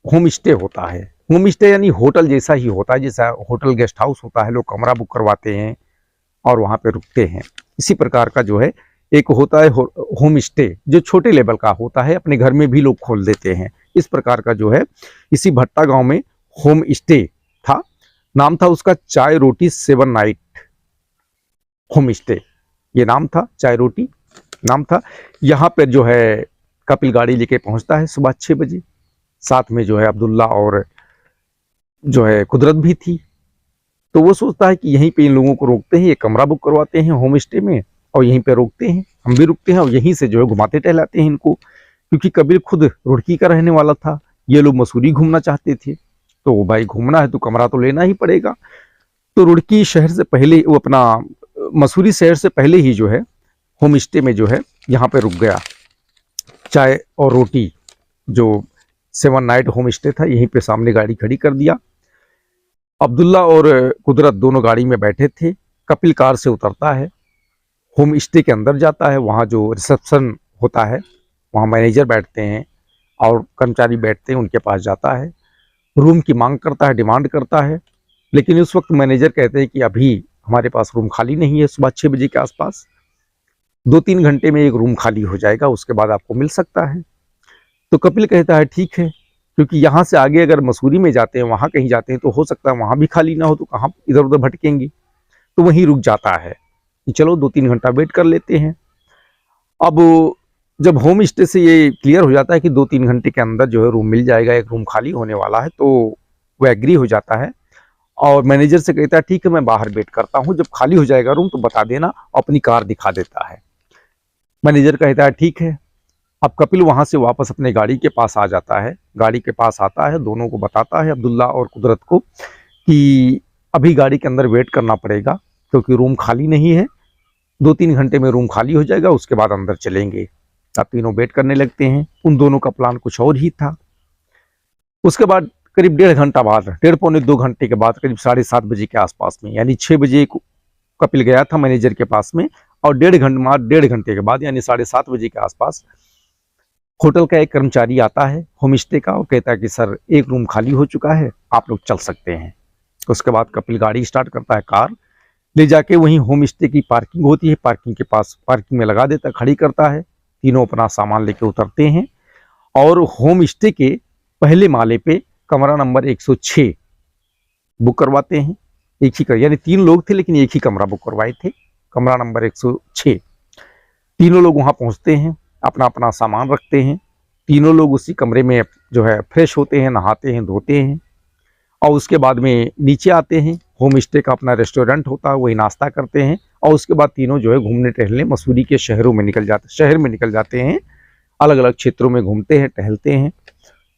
होम स्टे होता है। होम स्टे यानी होटल जैसा ही होता है, जैसा होटल गेस्ट हाउस होता है, लोग कमरा बुक करवाते हैं और वहाँ पे रुकते हैं। इसी प्रकार का जो है एक होता है होम स्टे, जो छोटे लेवल का होता है, अपने घर में भी लोग खोल देते हैं। इस प्रकार का जो है इसी भट्टा गांव में होम स्टे था। नाम था उसका चाय रोटी 7 नाइट होम स्टे, ये नाम था, चाय रोटी नाम था। यहाँ पर जो है कपिल गाड़ी लेके पहुंचता है सुबह 6 बजे। साथ में जो है अब्दुल्ला और जो है कुदरत भी थी। तो वो सोचता है कि यहीं पे इन लोगों को रोकते हैं, ये कमरा बुक करवाते हैं होम स्टे में और यहीं पे रोकते हैं, हम भी रुकते हैं और यहीं से जो है घुमाते टहलाते हैं इनको। क्योंकि कबीर खुद रुड़की का रहने वाला था, ये लोग मसूरी घूमना चाहते थे, तो भाई घूमना है तो कमरा तो लेना ही पड़ेगा। तो रुड़की शहर से पहले, वो अपना मसूरी शहर से पहले ही जो है होम स्टे में जो है यहाँ पे रुक गया। चाय और रोटी जो 7 नाइट होम स्टे था, यहीं पे सामने गाड़ी खड़ी कर दिया। अब्दुल्ला और कुदरत दोनों गाड़ी में बैठे थे। कपिल कार से उतरता है, होम स्टे के अंदर जाता है। वहाँ जो रिसेप्शन होता है, वहाँ मैनेजर बैठते हैं और कर्मचारी बैठते हैं, उनके पास जाता है, रूम की मांग करता है, डिमांड करता है। लेकिन उस वक्त मैनेजर कहते हैं कि अभी हमारे पास रूम खाली नहीं है। सुबह 6 बजे के आसपास 2-3 घंटे में एक रूम खाली हो जाएगा, उसके बाद आपको मिल सकता है। तो कपिल कहता है ठीक है, क्योंकि यहाँ से आगे अगर मसूरी में जाते हैं, वहाँ कहीं जाते हैं, तो हो सकता है वहाँ भी खाली ना हो, तो कहाँ इधर उधर भटकेंगे। तो वहीं रुक जाता है कि चलो 2-3 घंटा वेट कर लेते हैं। अब जब होम स्टे से ये क्लियर हो जाता है कि 2-3 घंटे के अंदर जो है रूम मिल जाएगा, एक रूम खाली होने वाला है, तो वो एग्री हो जाता है और मैनेजर से कहता है ठीक है, मैं बाहर वेट करता हूँ, जब खाली हो जाएगा रूम तो बता देना। अपनी कार दिखा देता है। मैनेजर कहता है ठीक है। अब कपिल वहां से वापस अपने गाड़ी के पास आ जाता है। गाड़ी के पास आता है, दोनों को बताता है, अब्दुल्ला और कुदरत को, कि अभी गाड़ी के अंदर वेट करना पड़ेगा क्योंकि रूम खाली नहीं है। 2-3 घंटे में रूम खाली हो जाएगा, उसके बाद अंदर चलेंगे। अब तीनों वेट करने लगते हैं। उन दोनों का प्लान कुछ और ही था। उसके बाद करीब 1.5 घंटा बाद, 1.5-2 घंटे के बाद, करीब 7:30 बजे के आसपास में, यानी 6 बजे कपिल गया था मैनेजर के पास में, और 1.5 घंटे के बाद यानी 7:30 बजे के आसपास होटल का एक कर्मचारी आता है होम स्टे का और कहता है कि सर एक रूम खाली हो चुका है, आप लोग चल सकते हैं। उसके बाद कपिल गाड़ी स्टार्ट करता है, कार ले जाके वहीं होम स्टे की पार्किंग होती है, पार्किंग के पास पार्किंग में लगा देता, खड़ी करता है। तीनों अपना सामान लेके उतरते हैं और होम स्टे के पहले माले पे कमरा नंबर 106 बुक करवाते हैं। एक ही यानी 3 लोग थे लेकिन एक ही कमरा बुक करवाए थे, कमरा नंबर 106। तीनों लोग वहाँ पहुँचते हैं, अपना अपना सामान रखते हैं। तीनों लोग उसी कमरे में जो है फ्रेश होते हैं, नहाते हैं, धोते हैं और उसके बाद में नीचे आते हैं। होम स्टे का अपना रेस्टोरेंट होता है, वही नाश्ता करते हैं और उसके बाद तीनों जो है घूमने टहलने मसूरी के शहर में निकल जाते हैं। अलग अलग क्षेत्रों में घूमते हैं, टहलते हैं।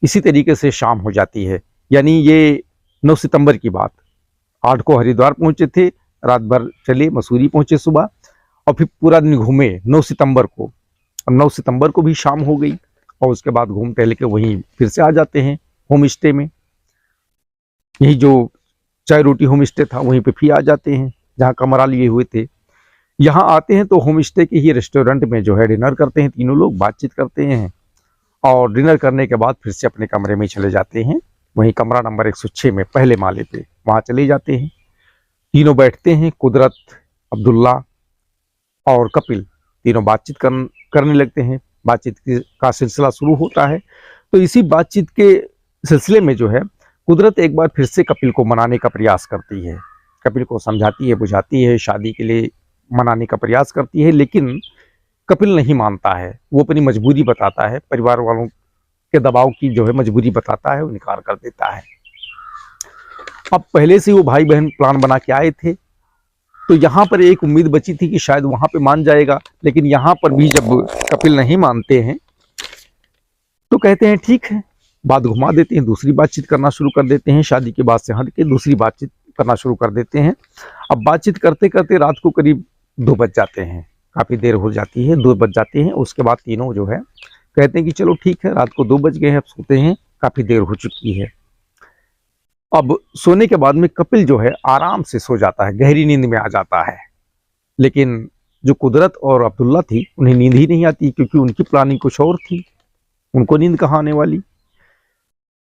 इसी तरीके से शाम हो जाती है। यानी ये 9 सितंबर की बात। 8 को हरिद्वार पहुंचे थे, रात भर चले, मसूरी पहुंचे सुबह और फिर पूरा दिन घूमे 9 सितंबर को। और 9 सितंबर को भी शाम हो गई और उसके बाद घूम टहल के वहीं फिर से आ जाते हैं होम स्टे में। यही जो चाय रोटी होम स्टे था वहीं पे फिर आ जाते हैं जहाँ कमरा लिए हुए थे। यहाँ आते हैं तो होम स्टे के ही रेस्टोरेंट में जो है डिनर करते हैं, तीनों लोग बातचीत करते हैं और डिनर करने के बाद फिर से अपने कमरे में चले जाते हैं। वहीं कमरा नंबर 106 में पहले माले पे वहाँ चले जाते हैं। तीनों बैठते हैं, कुदरत, अब्दुल्ला और कपिल तीनों बातचीत करने लगते हैं। बातचीत का सिलसिला शुरू होता है। तो इसी बातचीत के सिलसिले में जो है कुदरत एक बार फिर से कपिल को मनाने का प्रयास करती है, कपिल को समझाती है, बुझाती है, शादी के लिए मनाने का प्रयास करती है, लेकिन कपिल नहीं मानता है। वो अपनी मजबूरी बताता है, परिवार वालों के दबाव की जो है मजबूरी बताता है, वो इनकार कर देता है। अब पहले से वो भाई बहन प्लान बना के आए थे, तो यहाँ पर एक उम्मीद बची थी कि शायद वहाँ पे मान जाएगा, लेकिन यहाँ पर भी जब कपिल नहीं मानते हैं तो कहते हैं ठीक है, बात घुमा देते हैं, दूसरी बातचीत करना शुरू कर देते हैं। शादी के बाद से हट के दूसरी बातचीत करना शुरू कर देते हैं। अब बातचीत करते करते रात को करीब 2 बज जाते हैं, काफ़ी देर हो जाती है, 2 बज जाते हैं। उसके बाद तीनों जो है कहते हैं कि चलो ठीक है, रात को 2 बज गए हैं, अब सोते हैं, काफ़ी देर हो चुकी है। अब सोने के बाद में कपिल जो है आराम से सो जाता है, गहरी नींद में आ जाता है। लेकिन जो कुदरत और अब्दुल्ला थी उन्हें नींद ही नहीं आती, क्योंकि उनकी प्लानिंग कुछ और थी। उनको नींद कहाँ आने वाली,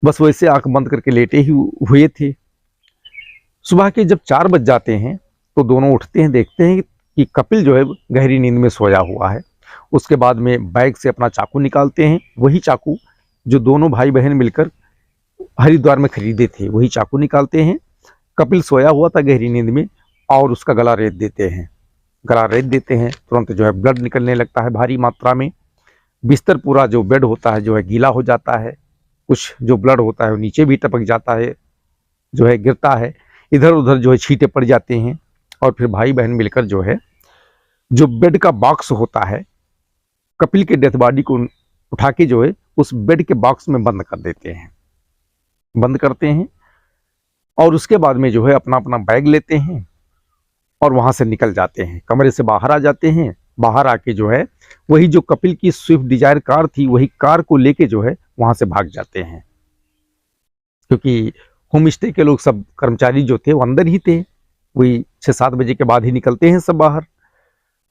बस वैसे आंख बंद करके लेटे ही हुए थे। सुबह के जब 4 बज जाते हैं तो दोनों उठते हैं, देखते हैं कि कपिल जो है गहरी नींद में सोया हुआ है। उसके बाद में बैग से अपना चाकू निकालते हैं, वही चाकू जो दोनों भाई बहन मिलकर हरिद्वार में खरीदे थे, वही चाकू निकालते हैं। कपिल सोया हुआ था गहरी नींद में, और उसका गला रेत देते हैं। गला रेत देते हैं, तुरंत जो है ब्लड निकलने लगता है भारी मात्रा में। बिस्तर पूरा जो बेड होता है जो है गीला हो जाता है। कुछ जो ब्लड होता है वो नीचे भी टपक जाता है, जो है गिरता है। इधर उधर जो है छींटे पड़ जाते हैं। और फिर भाई बहन मिलकर जो है जो बेड का बॉक्स होता है, कपिल के डेथ बॉडी को उठा के जो है उस बेड के बॉक्स में बंद कर देते हैं, बंद करते हैं। और उसके बाद में जो है अपना अपना बैग लेते हैं और वहां से निकल जाते हैं, कमरे से बाहर आ जाते हैं। बाहर आके जो है वही जो कपिल की स्विफ्ट डिजायर कार थी, वही कार को लेके जो है वहां से भाग जाते हैं। क्योंकि होम स्टे के लोग सब कर्मचारी जो थे वो अंदर ही थे, वही 6-7 बजे के बाद ही निकलते हैं सब बाहर।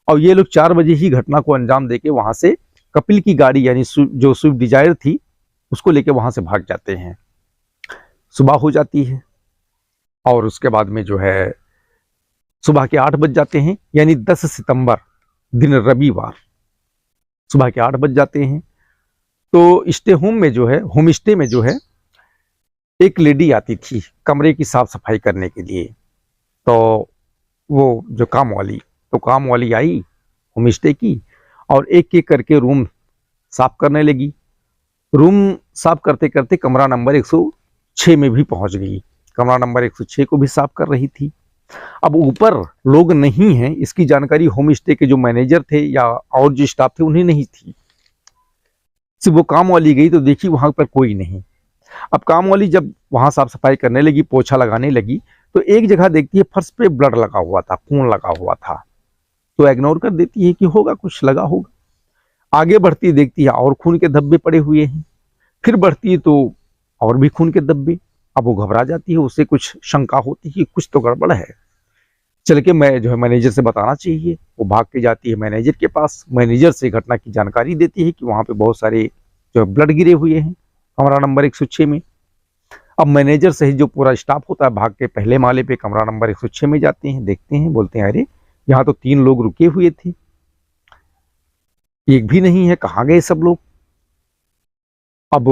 और ये लोग 4 बजे ही घटना को अंजाम देके वहां से कपिल की गाड़ी यानी जो स्विफ्ट डिजायर थी उसको लेके वहां से भाग जाते हैं। सुबह हो जाती है और उसके बाद में जो है सुबह के 8 बज जाते हैं, यानी 10 सितंबर दिन रविवार सुबह के 8 बज जाते हैं। तो स्टे होम में जो है, होम स्टे में जो है एक लेडी आती थी कमरे की साफ सफाई करने के लिए। तो वो जो काम वाली आई होम स्टे की और एक एक करके रूम साफ करने लगी। रूम साफ करते करते कमरा नंबर 106 में भी पहुंच गई। कमरा नंबर 106 को भी साफ कर रही थी। अब ऊपर लोग नहीं हैं, इसकी जानकारी होम स्टे के जो मैनेजर थे या और जो स्टाफ थे उन्हें नहीं थी। सिर्फ वो काम वाली गई तो देखी वहां पर कोई नहीं। अब काम वाली जब वहां साफ सफाई करने लगी, पोछा लगाने लगी, तो एक जगह देखती है फर्श पे ब्लड लगा हुआ था, खून लगा हुआ था। तो इग्नोर कर देती है कि होगा, कुछ लगा होगा। आगे बढ़ती देखती है और खून के धब्बे पड़े हुए हैं। फिर बढ़ती है तो और भी खून के धब्बे। अब वो घबरा जाती है, उसे कुछ शंका होती है कि कुछ तो गड़बड़ है, चल के मैं जो है मैनेजर से बताना चाहिए। वो भाग के जाती है मैनेजर के पास, मैनेजर से घटना की जानकारी देती है कि वहां पे बहुत सारे जो है ब्लड गिरे हुए हैं कमरा नंबर 106 में। अब मैनेजर सहित जो पूरा स्टाफ होता है भाग के पहले माले पे कमरा नंबर 106 में जाते हैं, देखते हैं, बोलते हैं अरे यहाँ तो 3 लोग रुके हुए थे, एक भी नहीं है, कहाँ गए सब लोग। अब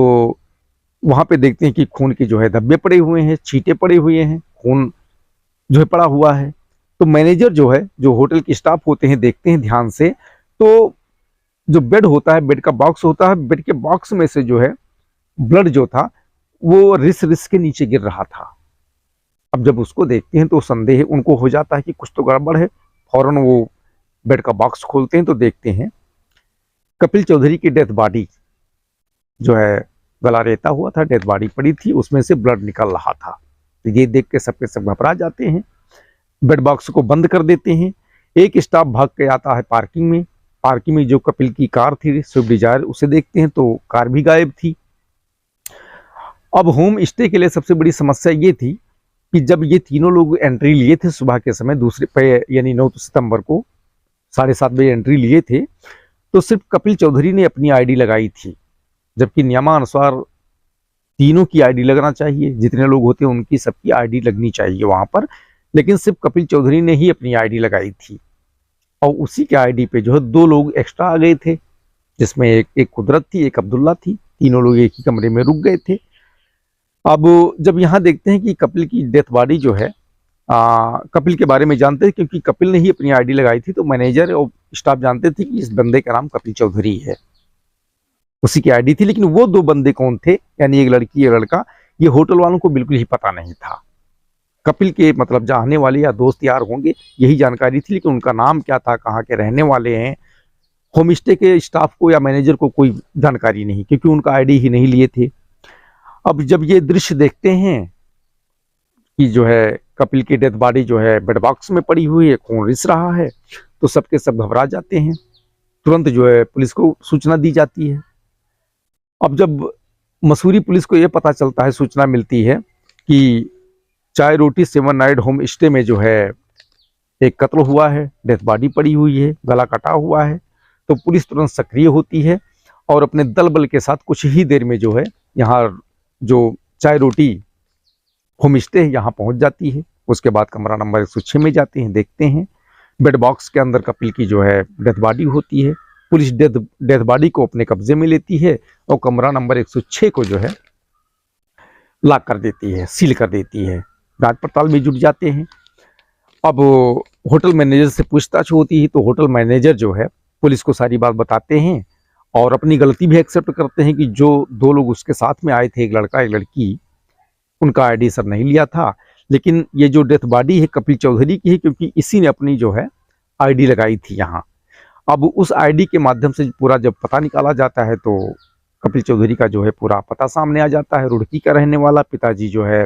वहां पे देखते हैं कि खून के जो है धब्बे पड़े हुए हैं, छींटे पड़े हुए हैं, खून जो है पड़ा हुआ है। तो मैनेजर जो है, जो होटल के स्टाफ होते हैं, देखते हैं ध्यान से, तो जो बेड होता है, बेड का बॉक्स होता है, बेड के बॉक्स में से जो है ब्लड जो था वो रिस रिस के नीचे गिर रहा था। अब जब उसको देखते हैं तो संदेह उनको हो जाता है कि कुछ तो गड़बड़ है। फौरन वो बेड का बॉक्स खोलते हैं तो देखते हैं कपिल चौधरी की डेथ बॉडी जो है, गला रेता हुआ था, डेथ बॉडी पड़ी थी, उसमें से ब्लड निकल रहा था। तो ये देख के सबके सब घबरा जाते हैं, बेड बॉक्स को बंद कर देते हैं। एक स्टाफ भाग के आता है पार्किंग में। पार्किंग में जो कपिल की कार थी स्विफ्ट डिजायर, उसे देखते हैं तो कार भी गायब थी। अब होम स्टे के लिए सबसे बड़ी समस्या ये थी कि जब ये तीनों लोग एंट्री लिए थे सुबह के समय, दूसरे पे यानी 9 सितंबर को 7:30 बजे एंट्री लिए थे, तो सिर्फ कपिल चौधरी ने अपनी आईडी लगाई थी, जबकि नियमानुसार तीनों की आईडी लगना चाहिए, जितने लोग होते हैं उनकी सबकी आईडी लगनी चाहिए वहां पर। लेकिन सिर्फ कपिल चौधरी ने ही अपनी आईडी लगाई थी और उसी के आईडी पे जो है 2 लोग एक्स्ट्रा आ गए थे, जिसमें एक कुदरत थी, एक अब्दुल्ला थी। तीनों लोग एक ही कमरे में रुक गए थे। अब जब यहाँ देखते हैं कि कपिल की डेथ बॉडी जो है, कपिल के बारे में जानते हैं क्योंकि कपिल ने ही अपनी आईडी लगाई थी, तो मैनेजर और स्टाफ जानते थे कि इस बंदे का नाम कपिल चौधरी है, उसी की आईडी थी। लेकिन वो 2 बंदे कौन थे, यानी एक लड़की एक लड़का, ये होटल वालों को बिल्कुल ही पता नहीं था। कपिल के मतलब जानने वाले या दोस्त यार होंगे, यही जानकारी थी, लेकिन उनका नाम क्या था, कहाँ के रहने वाले हैं, होम स्टे के स्टाफ को या मैनेजर को कोई जानकारी नहीं, क्योंकि उनका आईडी ही नहीं लिए थे। अब जब ये दृश्य देखते हैं कि जो है कपिल की डेथ बॉडी जो है बेड बॉक्स में पड़ी हुई है, खून रिस रहा है, तो सबके सब घबरा जाते हैं। तुरंत जो है पुलिस को सूचना दी जाती है। अब जब मसूरी पुलिस को यह पता चलता है, सूचना मिलती है कि चाय रोटी 7 नाइट होम स्टे में जो है एक कत्ल हुआ है, डेथ बॉडी पड़ी हुई है, गला कटा हुआ है, तो पुलिस तुरंत सक्रिय होती है और अपने दल बल के साथ कुछ ही देर में जो है यहाँ जो चाय रोटी होम स्टे है यहाँ पहुंच जाती है। उसके बाद कमरा नंबर 106 में जाते हैं, देखते हैं बेड बॉक्स के अंदर कपिल की जो है डेथ बॉडी होती है। पुलिस डेथ बॉडी को अपने कब्जे में लेती है और कमरा नंबर 106 को जो है लॉक कर देती है, सील कर देती है। जांच पड़ताल में जुट जाते हैं। अब होटल मैनेजर से पूछताछ होती है तो होटल मैनेजर जो है पुलिस को सारी बात बताते हैं और अपनी गलती भी एक्सेप्ट करते हैं कि जो दो लोग उसके साथ में आए थे, एक लड़का एक लड़की, उनका आईडी सर नहीं लिया था, लेकिन ये जो डेथ बॉडी है कपिल चौधरी की है क्योंकि इसी ने अपनी जो है आईडी लगाई थी यहाँ। अब उस आईडी के माध्यम से पूरा जब पता निकाला जाता है तो कपिल चौधरी का जो है पूरा पता सामने आ जाता है। रुड़की का रहने वाला, पिताजी जो है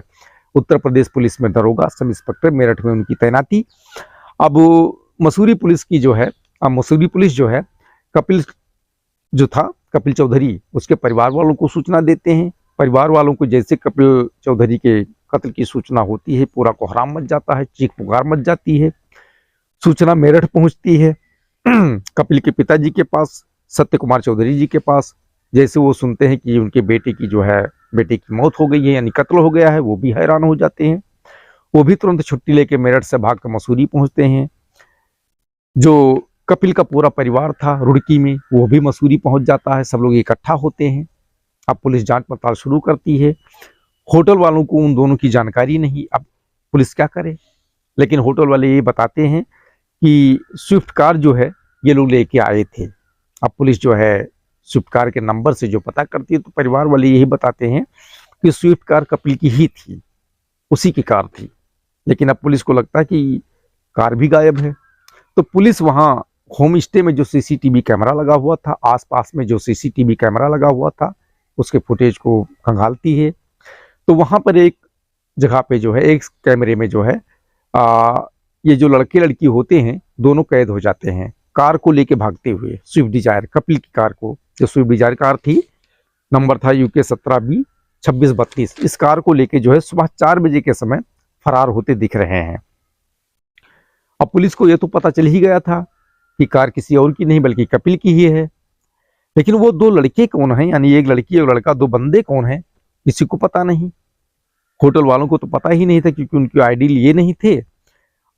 उत्तर प्रदेश पुलिस में दरोगा सब इंस्पेक्टर, मेरठ में उनकी तैनाती। अब मसूरी पुलिस की जो है, मसूरी पुलिस जो है कपिल जो था कपिल चौधरी, उसके परिवार वालों को सूचना देते हैं। परिवार वालों को जैसे कपिल चौधरी के कत्ल की सूचना होती है पूरा कोहराम मच जाता है, चीख पुकार मच जाती है। सूचना मेरठ पहुंचती है कपिल के पिताजी के पास, सत्य कुमार चौधरी जी के पास। जैसे वो सुनते हैं कि उनके बेटे की मौत हो गई है यानी कत्ल हो गया है, वो भी हैरान हो जाते हैं। वो भी तुरंत छुट्टी लेके मेरठ से भाग कर मसूरी पहुंचते हैं। जो कपिल का पूरा परिवार था रुड़की में, वो भी मसूरी पहुंच जाता है। सब लोग इकट्ठा होते हैं। अब पुलिस जांच पड़ताल शुरू करती है। होटल वालों को उन दोनों की जानकारी नहीं, अब पुलिस क्या करे, लेकिन होटल वाले ये बताते हैं कि स्विफ्ट कार जो है ये लोग लेके आए थे। अब पुलिस जो है स्विफ्ट कार के नंबर से जो पता करती है तो परिवार वाले यही बताते हैं कि स्विफ्ट कार कपिल की ही थी, उसी की कार थी। लेकिन अब पुलिस को लगता है कि कार भी गायब है, तो पुलिस वहाँ होम स्टे में जो सीसीटीवी कैमरा लगा हुआ था, आसपास में जो सीसीटीवी कैमरा लगा हुआ था, उसके फुटेज को खंगालती है। तो वहाँ पर एक जगह पे जो है एक कैमरे में जो है ये जो लड़के लड़की होते हैं दोनों कैद हो जाते हैं कार को लेके भागते हुए। स्विफ्ट डिजायर, कपिल की कार को, जो स्विफ्ट डिजायर कार थी, नंबर था UK 17B2632, इस कार को लेके जो है सुबह 4 बजे के समय फरार होते दिख रहे हैं। अब पुलिस को यह तो पता चल ही गया था कि कार किसी और की नहीं बल्कि कपिल की ही है, लेकिन वो दो लड़के कौन हैं, यानी एक लड़की और लड़का, दो बंदे कौन हैं, किसी को पता नहीं। होटल वालों को तो पता ही नहीं था क्योंकि उनकी आईडी लिए नहीं थे,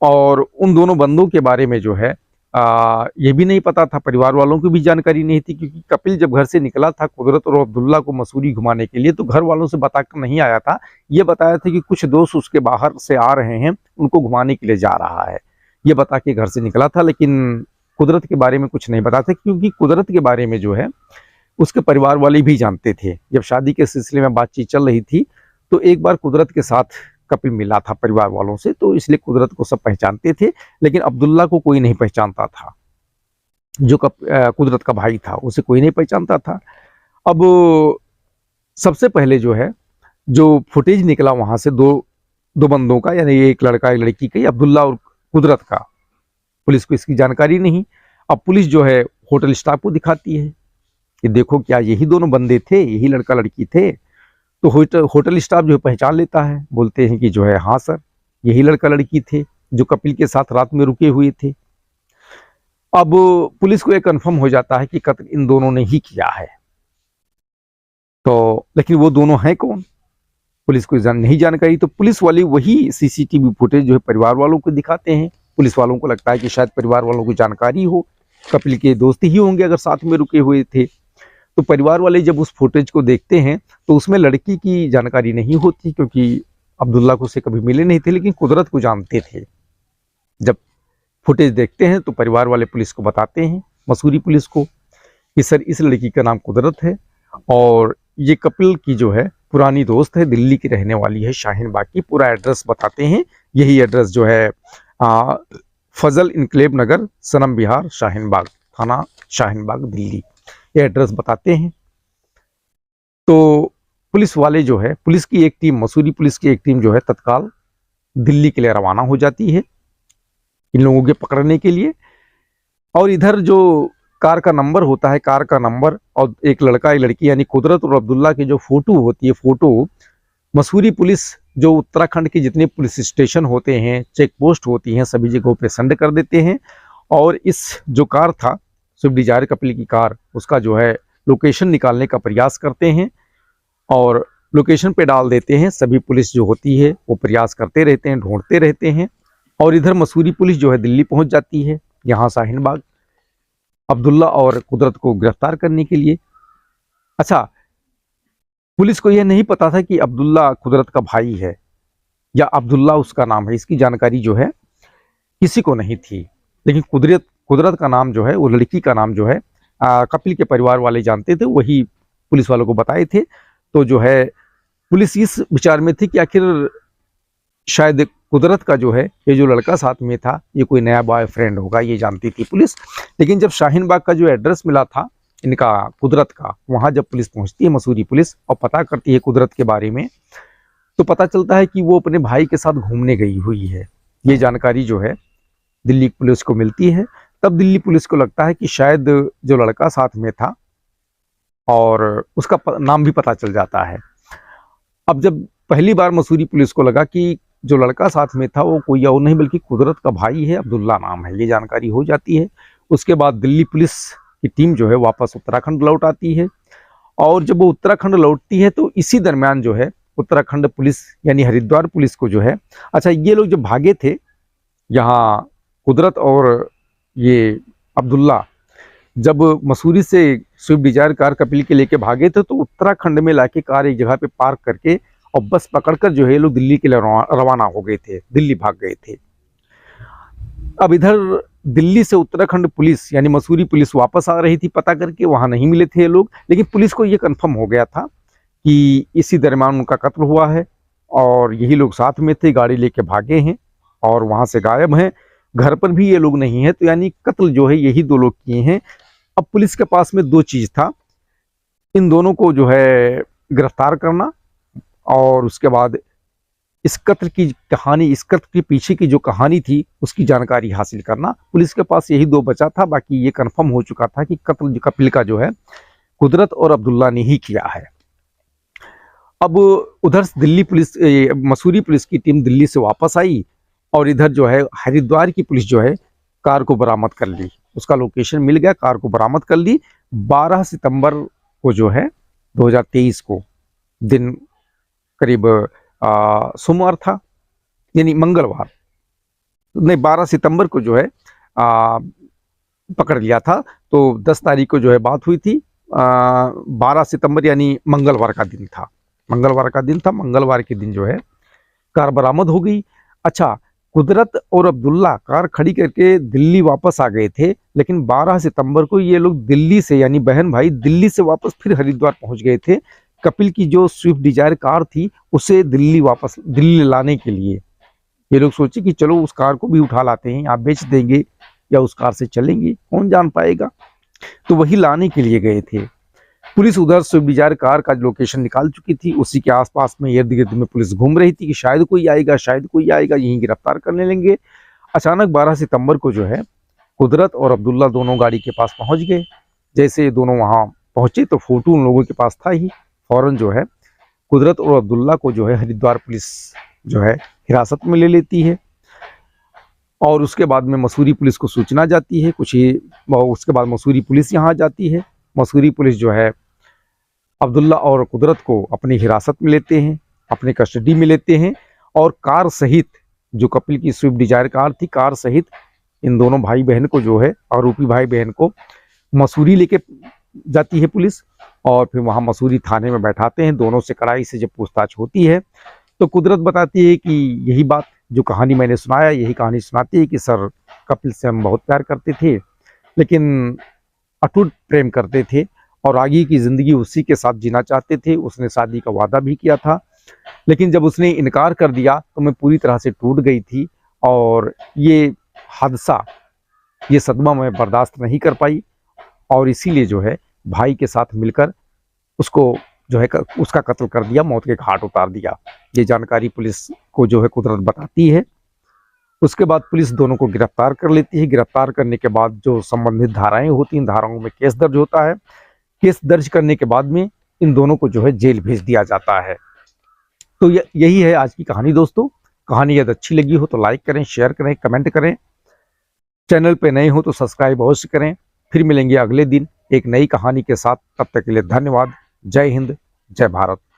और उन दोनों बंदों के बारे में जो है ये भी नहीं पता था, परिवार वालों को भी जानकारी नहीं थी। क्योंकि कपिल जब घर से निकला था कुदरत और अब्दुल्ला को मसूरी घुमाने के लिए, तो घर वालों से बताकर नहीं आया था। ये बताया था कि कुछ दोस्त उसके बाहर से आ रहे हैं, उनको घुमाने के लिए जा रहा है, ये बता के घर से निकला था। लेकिन कुदरत के बारे में कुछ नहीं बताते क्योंकि कुदरत के बारे में जो है उसके परिवार वाले भी जानते थे। जब शादी के सिलसिले में बातचीत चल रही थी तो एक बार कुदरत के साथ कपिल मिला था परिवार वालों से, तो इसलिए कुदरत को सब पहचानते थे, लेकिन अब्दुल्ला को कोई नहीं पहचानता था। जो कुदरत का भाई था उसे कोई नहीं पहचानता था। अब सबसे पहले जो है जो फुटेज निकला वहां से दो बंदों का, यानी एक लड़का एक लड़की का, अब्दुल्ला और कुदरत का, पुलिस को इसकी जानकारी नहीं। अब पुलिस जो है होटल स्टाफ को दिखाती है कि देखो क्या यही दोनों बंदे थे, यही लड़का लड़की थे। तो होटल स्टाफ जो पहचान लेता है, बोलते हैं कि जो है हाँ सर यही लड़का लड़की थे जो कपिल के साथ रात में रुके हुए थे। अब पुलिस को यह कंफर्म हो जाता है कि कत्ल इन दोनों ने ही किया है। तो लेकिन वो दोनों हैं कौन, पुलिस को नहीं जानकारी। तो पुलिस वाले वही सीसीटीवी फुटेज जो है परिवार वालों को दिखाते हैं। पुलिस वालों को लगता है कि शायद परिवार वालों को जानकारी हो, कपिल के दोस्त ही होंगे अगर साथ में रुके हुए थे। तो परिवार वाले जब उस फुटेज को देखते हैं तो उसमें लड़की की जानकारी नहीं होती क्योंकि अब्दुल्ला को से कभी मिले नहीं थे, लेकिन कुदरत को जानते थे। जब फुटेज देखते हैं तो परिवार वाले पुलिस को बताते हैं, मसूरी पुलिस को, कि सर इस लड़की का नाम कुदरत है और ये कपिल की जो है पुरानी दोस्त है, दिल्ली की रहने वाली है, शाहीन बाग की। पूरा एड्रेस बताते हैं, यही एड्रेस जो है फजल इनकलेब नगर, सनम बिहार, शाहीन बाग थाना, शाहीन बाग दिल्ली, ये एड्रेस बताते हैं। तो पुलिस वाले जो है, पुलिस की एक टीम, मसूरी पुलिस की एक टीम जो है तत्काल दिल्ली के लिए रवाना हो जाती है इन लोगों के पकड़ने के लिए। और इधर जो कार का नंबर होता है, कार का नंबर और एक लड़का एक लड़की यानी कुदरत और अब्दुल्ला की जो फोटो होती है, फोटो मसूरी पुलिस जो उत्तराखंड के जितने पुलिस स्टेशन होते हैं, चेक पोस्ट होती हैं, सभी जगहों पे संड कर देते हैं। और इस जो कार था, स्विफ्ट डिजायर कपिल की कार, उसका जो है लोकेशन निकालने का प्रयास करते हैं और लोकेशन पे डाल देते हैं। सभी पुलिस जो होती है वो प्रयास करते रहते हैं, ढूंढते रहते हैं। और इधर मसूरी पुलिस जो है दिल्ली पहुंच जाती है, यहाँ शाहीन बाग, अब्दुल्ला और कुदरत को गिरफ्तार करने के लिए। अच्छा, पुलिस को यह नहीं पता था कि अब्दुल्ला कुदरत का भाई है या अब्दुल्ला उसका नाम है, इसकी जानकारी जो है किसी को नहीं थी। लेकिन कुदरत का नाम जो है, वो लड़की का नाम जो है कपिल के परिवार वाले जानते थे, वही पुलिस वालों को बताए थे। तो जो है पुलिस इस विचार में थी कि आखिर शायद कुदरत का जो है ये जो लड़का साथ में था ये कोई नया बॉयफ्रेंड होगा, ये जानती थी पुलिस। लेकिन जब शाहीन बाग का जो एड्रेस मिला था इनका कुदरत का, वहां जब पुलिस पहुंचती है, मसूरी पुलिस, और पता करती है कुदरत के बारे में, तो पता चलता है कि वो अपने भाई के साथ घूमने गई हुई है। ये जानकारी जो है दिल्ली पुलिस को मिलती है। तब दिल्ली पुलिस को लगता है कि शायद जो लड़का साथ में था, और उसका नाम भी पता चल जाता है। अब जब पहली बार मसूरी पुलिस को लगा कि जो लड़का साथ में था वो कोई और नहीं बल्कि कुदरत का भाई है, अब्दुल्ला नाम है, ये जानकारी हो जाती है। उसके बाद दिल्ली पुलिस की टीम जो है वापस उत्तराखंड लौट आती है। और जब वो उत्तराखंड लौटती है तो इसी दरमियान जो है उत्तराखंड पुलिस यानी हरिद्वार पुलिस को जो है, अच्छा ये लोग जब भागे थे, यहाँ कुदरत और ये अब्दुल्ला जब मसूरी से स्विफ्ट डिजायर कार कपिल के लेके भागे थे, तो उत्तराखंड में लाके कार एक जगह पे पार्क करके और बस पकड़कर जो है ये लोग दिल्ली के लिए रवाना हो गए थे, दिल्ली भाग गए थे। अब इधर दिल्ली से उत्तराखंड पुलिस यानी मसूरी पुलिस वापस आ रही थी, पता करके वहां नहीं मिले थे ये लोग। लेकिन पुलिस को ये कंफर्म हो गया था कि इसी दरमियान उनका कत्ल हुआ है और यही लोग साथ में थे, गाड़ी लेके भागे हैं और वहां से गायब हैं। घर पर भी ये लोग नहीं है, तो यानी कत्ल जो है यही दो लोग किए हैं। अब पुलिस के पास में दो चीज था, इन दोनों को जो है गिरफ्तार करना और उसके बाद इस कत्ल की कहानी, इस कत्ल के पीछे की जो कहानी थी उसकी जानकारी हासिल करना। पुलिस के पास यही दो बचा था, बाकी ये कंफर्म हो चुका था कि कत्ल कपिल का जो है कुदरत और अब्दुल्ला ने ही किया है। अब उधर दिल्ली पुलिस, मसूरी पुलिस की टीम दिल्ली से वापस आई और इधर जो है हरिद्वार की पुलिस जो है कार को बरामद कर ली, उसका लोकेशन मिल गया, कार को बरामद कर ली। 12 सितंबर को जो है 2023 को दिन करीब सोमवार था, यानी मंगलवार नहीं, 12 सितंबर को जो है पकड़ लिया था। तो 10 तारीख को जो है बात हुई थी, 12 सितंबर यानी मंगलवार का दिन था, मंगलवार के दिन जो है कार बरामद हो गई। अच्छा, कुदरत और अब्दुल्ला कार खड़ी करके दिल्ली वापस आ गए थे, लेकिन 12 सितंबर को ये लोग दिल्ली से यानी बहन भाई दिल्ली से वापस फिर हरिद्वार पहुंच गए थे, कपिल की जो स्विफ्ट डिजायर कार थी उसे दिल्ली लाने के लिए। ये लोग सोचे कि चलो उस कार को भी उठा लाते हैं, आप बेच देंगे या उस कार से चलेंगे, कौन जान पाएगा। तो वही लाने के लिए गए थे। पुलिस उधर स्विफ्ट डिजायर कार का लोकेशन निकाल चुकी थी, उसी के आसपास में इर्द गिर्द में पुलिस घूम रही थी कि शायद कोई आएगा, यहीं गिरफ्तार करने लेंगे। अचानक 12 सितंबर को जो है कुदरत और अब्दुल्ला दोनों गाड़ी के पास पहुंच गए। जैसे दोनों वहां पहुंचे तो फोटो उन लोगों के पास था ही, फौरन जो है कुदरत और अब्दुल्ला को जो है हरिद्वार पुलिस जो है हिरासत में ले लेती है। और उसके बाद में मसूरी पुलिस को सूचना जाती है, उसके बाद मसूरी पुलिस यहाँ जाती है। मसूरी पुलिस जो है अब्दुल्ला और कुदरत को अपनी हिरासत में लेते हैं, अपने कस्टडी में लेते हैं और कार सहित, जो कपिल की स्विफ्ट डिजायर कार थी, कार सहित इन दोनों भाई बहन को जो है, आरोपी भाई बहन को मसूरी लेके जाती है पुलिस और फिर वहाँ मसूरी थाने में बैठाते हैं। दोनों से कड़ाई से जब पूछताछ होती है तो कुदरत बताती है कि यही बात, जो कहानी मैंने सुनाया, यही कहानी सुनाती है कि सर कपिल से हम बहुत प्यार करते थे, लेकिन अटूट प्रेम करते थे और आगे की ज़िंदगी उसी के साथ जीना चाहते थे। उसने शादी का वादा भी किया था, लेकिन जब उसने इनकार कर दिया तो मैं पूरी तरह से टूट गई थी और ये हादसा, ये सदमा मैं बर्दाश्त नहीं कर पाई और इसीलिए जो है भाई के साथ मिलकर उसको जो है उसका कत्ल कर दिया, मौत के घाट उतार दिया। ये जानकारी पुलिस को जो है कुदरत बताती है। उसके बाद पुलिस दोनों को गिरफ्तार कर लेती है। गिरफ्तार करने के बाद जो संबंधित धाराएं होती हैं, धाराओं में केस दर्ज होता है। केस दर्ज करने के बाद में इन दोनों को जो है जेल भेज दिया जाता है। तो यही है आज की कहानी दोस्तों। कहानी यदि अच्छी लगी हो तो लाइक करें, शेयर करें, कमेंट करें। चैनल पे नए हो तो सब्सक्राइब अवश्य करें। फिर मिलेंगे अगले दिन एक नई कहानी के साथ। तब तक के लिए धन्यवाद। जय हिंद, जय भारत।